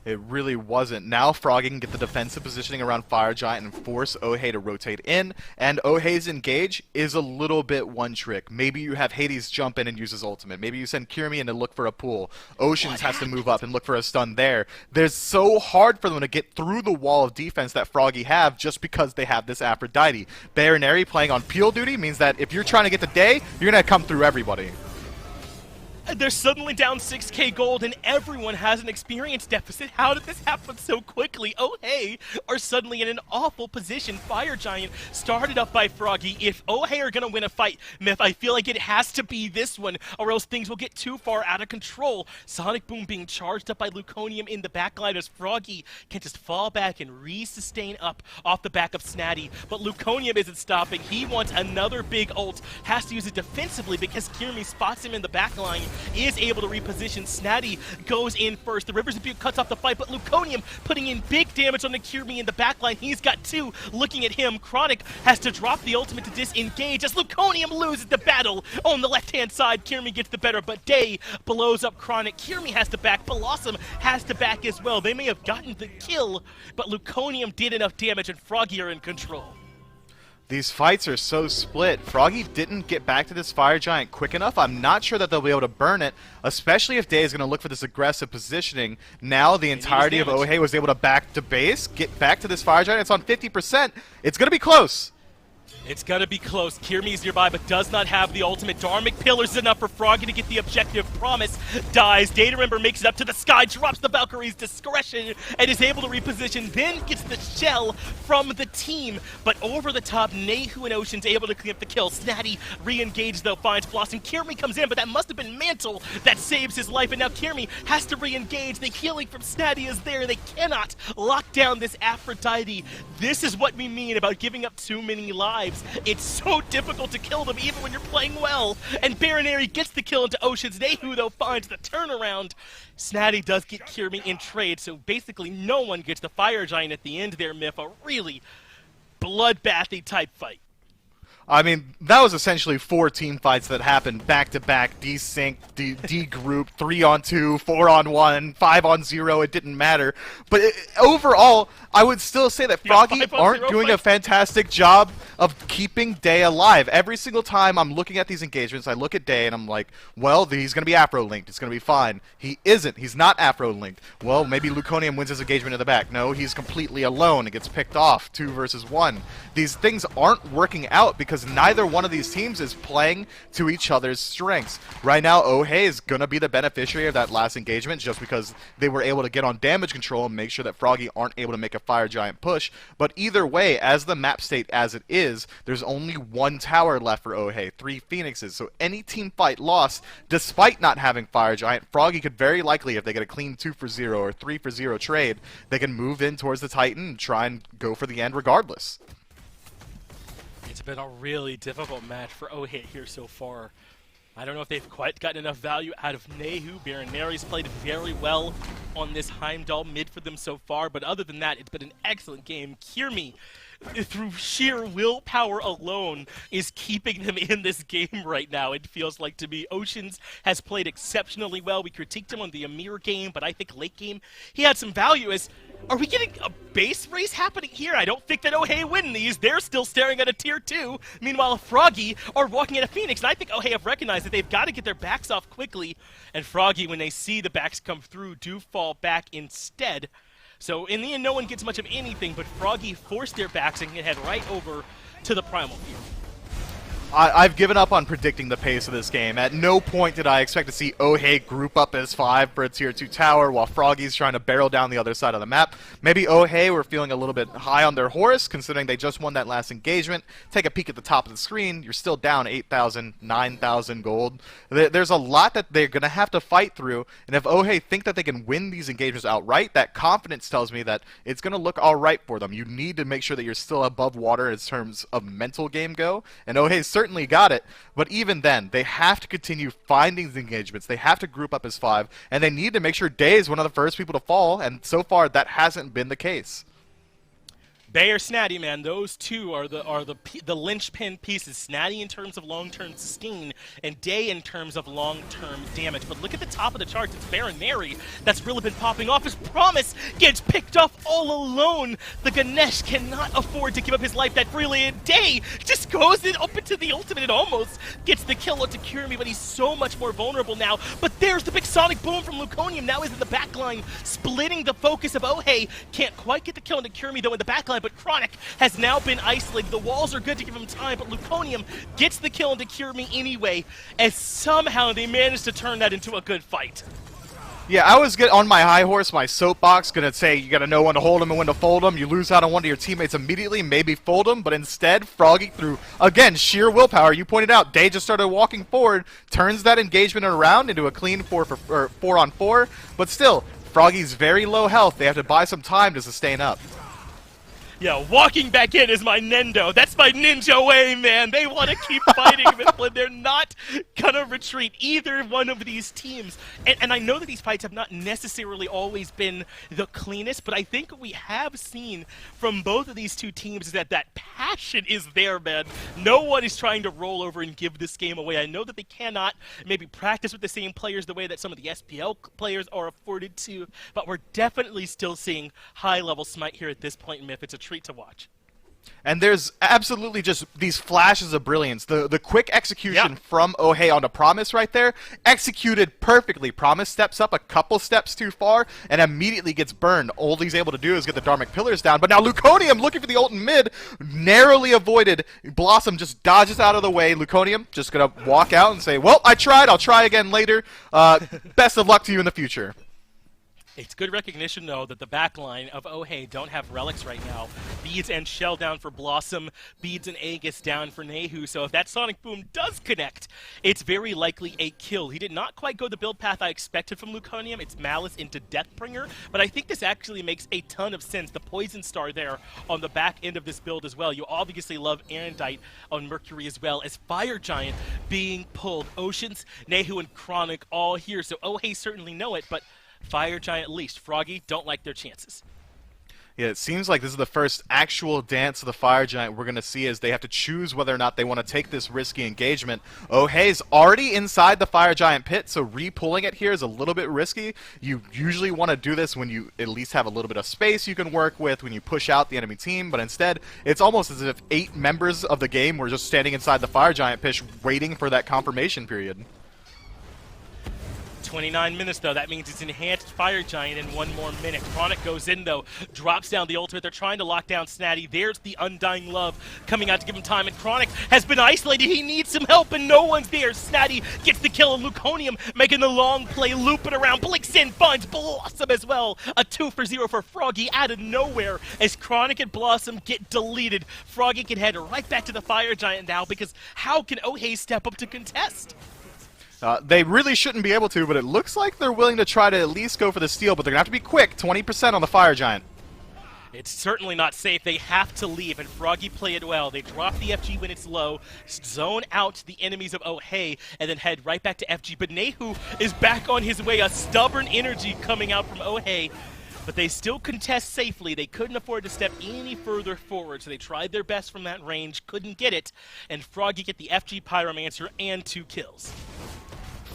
[SPEAKER 2] It really wasn't. Now Froggy can get the defensive positioning around Fire Giant and force OHEY to rotate in, and OHEY's engage is a little bit one trick. Maybe you have Hades jump in and use his ultimate. Maybe you send Kirmi in to look for a pool. Oceans has to move up and look for a stun there. There's so hard for them to get through the wall of defense that Froggy have just because they have this Aphrodite. Baronary playing on peel duty means that if you're trying to get the Day, you're going to come through everybody.
[SPEAKER 1] They're suddenly down 6k gold and everyone has an experience deficit. How did this happen so quickly? OHEY are suddenly in an awful position. Fire Giant started up by Froggy. If OHEY are going to win a fight, Myth, I feel like it has to be this one or else things will get too far out of control. Sonic Boom being charged up by Luconium in the backline as Froggy can just fall back and re-sustain up off the back of Snatty. But Luconium isn't stopping. He wants another big ult. Has to use it defensively because Kirmi spots him in the backline. Is able to reposition. Snatty goes in first. The Rivers of Butte cuts off the fight, but Luconium putting in big damage on the Kirmi in the backline. He's got two looking at him. Chronic has to drop the ultimate to disengage as Luconium loses the battle on the left-hand side. Kirmi gets the better, but Day blows up Chronic. Kirmi has to back. Blossom has to back as well. They may have gotten the kill, but Luconium did enough damage and Froggy are in control.
[SPEAKER 2] These fights are so split. Froggy didn't get back to this Fire Giant quick enough. I'm not sure that they'll be able to burn it, especially if Day is going to look for this aggressive positioning. Now the entirety of OHEY was able to back to base, get back to this Fire Giant. It's on 50%. It's going to be close.
[SPEAKER 1] It's gonna be close. Kirmi's nearby, but does not have the ultimate. Dharmic Pillars is enough for Froggy to get the objective. Promise dies. Data Member makes it up to the sky, drops the Valkyrie's discretion, and is able to reposition, then gets the shell from the team. But over the top, Nehu and Ocean's able to clean up the kill. Snatty re-engaged though, finds Blossom. Kirmi comes in, but that must have been Mantle that saves his life, and now Kirmi has to re-engage. The healing from Snatty is there. They cannot lock down this Aphrodite. This is what we mean about giving up too many lives. It's so difficult to kill them even when you're playing well. And Baronary gets the kill into Oceans. Nehu, though, finds the turnaround. Snatty does get Kirmi in trade, so basically no one gets the Fire Giant at the end there, Myth. A really bloodbathy type fight.
[SPEAKER 2] I mean, that was essentially 4 team fights that happened back-to-back, desync, D-group, 3-on-2, 4-on-1, 5-on-0, it didn't matter. But overall, I would still say that Froggy aren't doing a fantastic job of keeping Day alive. Every single time I'm looking at these engagements, I look at Day and I'm like, well, he's going to be Afro-linked, it's going to be fine. He isn't, he's not Afro-linked. Well, maybe Luconium wins his engagement in the back. No, he's completely alone, it gets picked off, 2 versus 1. These things aren't working out because neither one of these teams is playing to each other's strengths. Right now, OHEY is going to be the beneficiary of that last engagement just because they were able to get on damage control and make sure that Froggy aren't able to make a Fire Giant push. But either way, as the map state as it is, there's only 1 tower left for OHEY, 3 Phoenixes. So any team fight lost, despite not having Fire Giant, Froggy could very likely, if they get a clean 2-for-0 or 3-for-0 trade, they can move in towards the Titan and try and go for the end regardless.
[SPEAKER 1] It's been a really difficult match for OHEY here so far. I don't know if they've quite gotten enough value out of Nehu. Baronary's played very well on this Heimdall mid for them so far, but other than that, it's been an excellent game. Kirmi, through sheer willpower alone, is keeping them in this game right now, it feels like to me. Oceans has played exceptionally well. We critiqued him on the Amir game, but I think late game, he had some value as... Are we getting a base race happening here? I don't think that OHEY win these. They're still staring at a tier 2. Meanwhile, Froggy are walking at a Phoenix, and I think OHEY have recognized that they've got to get their backs off quickly. And Froggy, when they see the backs come through, do fall back instead. So in the end, no one gets much of anything, but Froggy forced their backs and can head right over to the Primal Field.
[SPEAKER 2] I've given up on predicting the pace of this game. At no point did I expect to see OHEY group up as 5 for a tier 2 tower while Froggy's trying to barrel down the other side of the map. Maybe OHEY were feeling a little bit high on their horse considering they just won that last engagement. Take a peek at the top of the screen, you're still down 8,000, 9,000 gold. There's a lot that they're going to have to fight through, and if OHEY think that they can win these engagements outright, that confidence tells me that it's going to look alright for them. You need to make sure that you're still above water in terms of mental game go, and OHEY's certainly got it, but even then, they have to continue finding the engagements. They have to group up as 5, and they need to make sure Day is one of the first people to fall, and so far that hasn't been the case.
[SPEAKER 1] Bay or Snatty, man, those two are the linchpin pieces. Snatty in terms of long-term sustain, and Day in terms of long-term damage. But look at the top of the charts. It's Baronary that's really been popping off. His Promise gets picked off all alone. The Ganesh cannot afford to give up his life that freely, and Day just goes in up into the ultimate and almost gets the kill onto Kirmi, but he's so much more vulnerable now. But there's the big Sonic Boom from Luconium. Now he's in the backline, splitting the focus of OHEY. Can't quite get the kill into Kirmi, though, in the backline, but Chronic has now been isolated. The walls are good to give him time, but Luconium gets the kill into Cure Me anyway, as somehow they managed to turn that into a good fight.
[SPEAKER 2] Yeah, I was on my high horse, my soapbox, gonna say you gotta know when to hold them and when to fold them. You lose out on one of your teammates immediately, maybe fold them, but instead, Froggy, through, again, sheer willpower, you pointed out, Day just started walking forward, turns that engagement around into a clean 4-on-4, but still, Froggy's very low health. They have to buy some time to sustain up.
[SPEAKER 1] Yeah, walking back in is my Nendo. That's my ninja way, man. They want to keep fighting when they're not gonna retreat, either one of these teams. And I know that these fights have not necessarily always been the cleanest, but I think what we have seen from both of these two teams is that that passion is there, man. No one is trying to roll over and give this game away. I know that they cannot maybe practice with the same players the way that some of the SPL players are afforded to, but we're definitely still seeing high-level Smite here at this point in MIF. It's a treat to watch.
[SPEAKER 2] And there's absolutely just these flashes of brilliance. The quick execution from OHEY onto Promise right there, executed perfectly. Promise steps up a couple steps too far and immediately gets burned. All he's able to do is get the Dharmic Pillars down. But now Luconium, looking for the ult in mid, narrowly avoided. Blossom just dodges out of the way. Luconium just going to walk out and say, well, I tried. I'll try again later. Best of luck to you in the future.
[SPEAKER 1] It's good recognition, though, that the backline of OHEY don't have relics right now. Beads and Shell down for Blossom, Beads and Aegis down for Nehu, so if that Sonic Boom does connect, it's very likely a kill. He did not quite go the build path I expected from Luconium. It's Malice into Deathbringer, but I think this actually makes a ton of sense. The Poison Star there on the back end of this build as well. You obviously love Erendite on Mercury as well, as Fire Giant being pulled. Oceans, Nehu, and Chronic all here, so OHEY certainly know it, but Fire Giant least. Froggy don't like their chances.
[SPEAKER 2] Yeah, it seems like this is the first actual dance of the Fire Giant we're going to see, as they have to choose whether or not they want to take this risky engagement. OHEY's already inside the Fire Giant pit, so re-pulling it here is a little bit risky. You usually want to do this when you at least have a little bit of space you can work with, when you push out the enemy team, but instead, it's almost as if 8 members of the game were just standing inside the Fire Giant pit waiting for that confirmation period.
[SPEAKER 1] 29 minutes, though. That means it's enhanced Fire Giant in 1 more minute. Chronic goes in, though, drops down the ultimate. They're trying to lock down Snatty. There's the Undying Love coming out to give him time, and Chronic has been isolated. He needs some help, and no one's there. Snatty gets the kill, and Luconium making the long play, looping around. Blixen finds Blossom as well. A 2 for 0 for Froggy out of nowhere as Chronic and Blossom get deleted. Froggy can head right back to the Fire Giant now, because how can OHEY step up to contest?
[SPEAKER 2] They really shouldn't be able to, but it looks like they're willing to try to at least go for the steal, but they're going to have to be quick. 20% on the Fire Giant.
[SPEAKER 1] It's certainly not safe. They have to leave, and Froggy play it well. They drop the FG when it's low, zone out the enemies of OHEY, and then head right back to FG. But Nehu is back on his way. A stubborn energy coming out from OHEY. But they still contest safely. They couldn't afford to step any further forward, so they tried their best from that range, couldn't get it, and Froggy get the FG Pyromancer and 2 kills.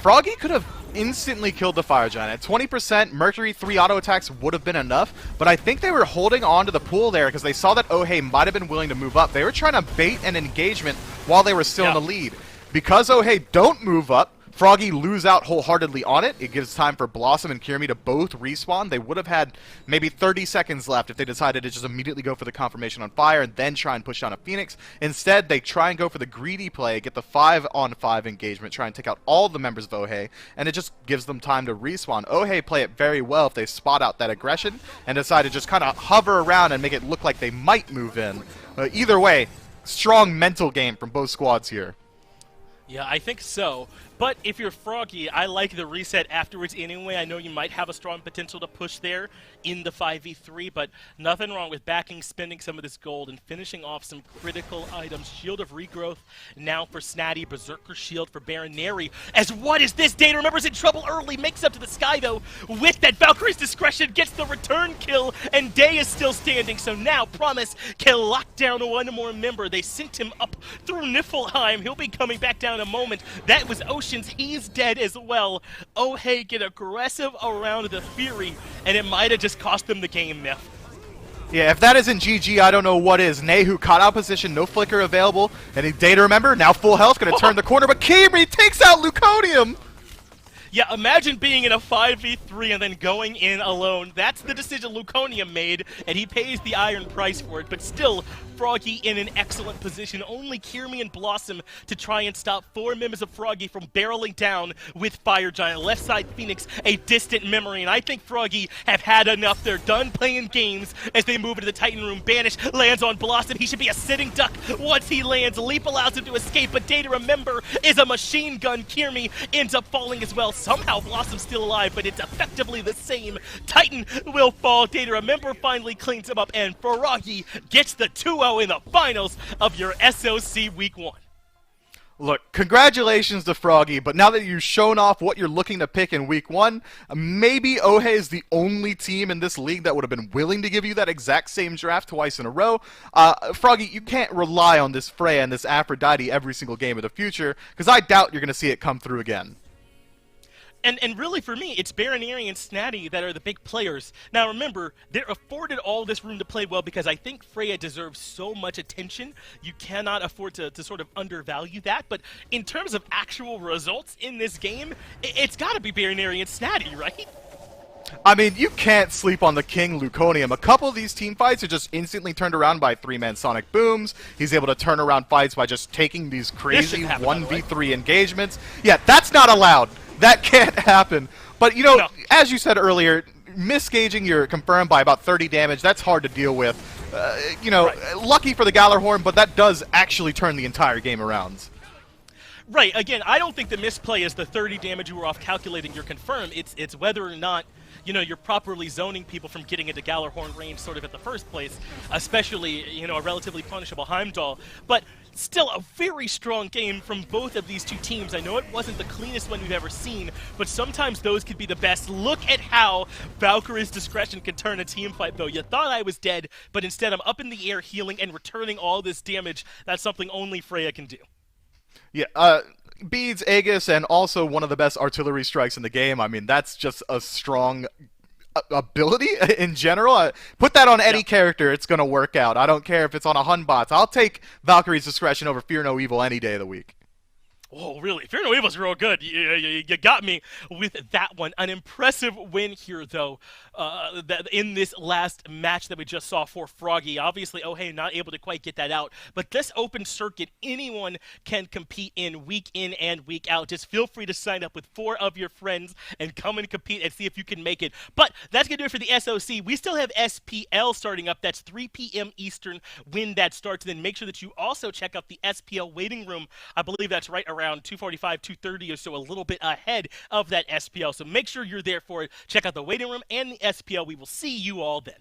[SPEAKER 2] Froggy could have instantly killed the Fire Giant. At 20%, Mercury 3 auto attacks would have been enough, but I think they were holding on to the pool there because they saw that OHEY might have been willing to move up. They were trying to bait an engagement while they were still in the lead. Because OHEY don't move up, Froggy lose out wholeheartedly on it. It gives time for Blossom and Kirimi to both respawn. They would have had maybe 30 seconds left if they decided to just immediately go for the confirmation on fire and then try and push down a Phoenix. Instead, they try and go for the greedy play, get the 5-on-5 engagement, try and take out all the members of OHEY, and it just gives them time to respawn. OHEY play it very well if they spot out that aggression and decide to just kind of hover around and make it look like they might move in. Either way, strong mental game from both squads here.
[SPEAKER 1] Yeah, I think so. But if you're Froggy, I like the reset afterwards anyway. I know you might have a strong potential to push there in the 5v3, but nothing wrong with backing, spending some of this gold, and finishing off some critical items. Shield of Regrowth now for Snatty, Berserker Shield for Baron Neri. As what is this? Data remembers in trouble early, makes up to the sky though, with that Valkyrie's Discretion, gets the return kill, and Day is still standing. So now Promise can lock down 1 more member. They sent him up through Niflheim. He'll be coming back down in a moment. That was Ocean's. He's dead as well. OHEY get aggressive around the Fury, and it might have just cost them the game, Myth.
[SPEAKER 2] Yeah, if that isn't GG, I don't know what is. Nehu caught out position, no flicker available. Any Day to remember, now full health, gonna turn the corner, but Kirimi takes out Luconium!
[SPEAKER 1] Yeah, imagine being in a 5v3 and then going in alone. That's the decision Luconium made, and he pays the iron price for it. But still, Froggy in an excellent position. Only Kirmi and Blossom to try and stop 4 members of Froggy from barreling down with Fire Giant. Left side Phoenix, a distant memory. And I think Froggy have had enough. They're done playing games as they move into the Titan room. Banish lands on Blossom. He should be a sitting duck once he lands. Leap allows him to escape, but Data Remember is a machine gun. Kirmi ends up falling as well. Somehow Blossom's still alive, but it's effectively the same. Titan will fall. Data Remember finally cleans him up, and Froggy gets the 2-0 in the finals of your SOC Week 1.
[SPEAKER 2] Look, congratulations to Froggy, but now that you've shown off what you're looking to pick in Week 1, maybe OHEY is the only team in this league that would have been willing to give you that exact same draft twice in a row. Froggy, you can't rely on this Freya and this Aphrodite every single game of the future, because I doubt you're going to see it come through again.
[SPEAKER 1] And really, for me, it's Baroneri and Snatty that are the big players. Now, remember, they're afforded all this room to play well because I think Freya deserves so much attention. You cannot afford to sort of undervalue that. But in terms of actual results in this game, it's got to be Baroneri and Snatty, right?
[SPEAKER 2] I mean, you can't sleep on the King Luconium. A couple of these team fights are just instantly turned around by 3-man Sonic Booms. He's able to turn around fights by just taking these crazy 1v3 engagements. Yeah, that's not allowed. That can't happen. But, you know, no. As you said earlier, misgauging your confirmed by about 30 damage, that's hard to deal with. Lucky for the Gallarhorn, but that does actually turn the entire game around.
[SPEAKER 1] Right, again, I don't think the misplay is the 30 damage you were off calculating your confirm. It's whether or not, you're properly zoning people from getting into Gallarhorn range sort of at the first place, especially, a relatively punishable Heimdall. But still a very strong game from both of these two teams. I know it wasn't the cleanest one we've ever seen, but sometimes those could be the best. Look at how Valkyrie's discretion can turn a team fight, though. You thought I was dead, but instead I'm up in the air healing and returning all this damage. That's something only Freya can do.
[SPEAKER 2] Yeah, Beads, Aegis, and also one of the best artillery strikes in the game. I mean, that's just a strong ability in general. Put that on any character, it's going to work out. I don't care if it's on a Hunbot. I'll take Valkyrie's Discretion over Fear No Evil any day of the week.
[SPEAKER 1] Oh, really? Fear No Evil's real good. You got me with that one. An impressive win here, though, in this last match that we just saw for Froggy. Obviously, OHEY not able to quite get that out. But this open circuit, anyone can compete in and week out. Just feel free to sign up with 4 of your friends and come and compete and see if you can make it. But that's going to do it for the SOC. We still have SPL starting up. That's 3 p.m. Eastern when that starts. And then make sure that you also check out the SPL waiting room. I believe that's right around 2:45, 2:30 or so, a little bit ahead of that SPL. So make sure you're there for it. Check out the waiting room and the SPL. We will see you all then.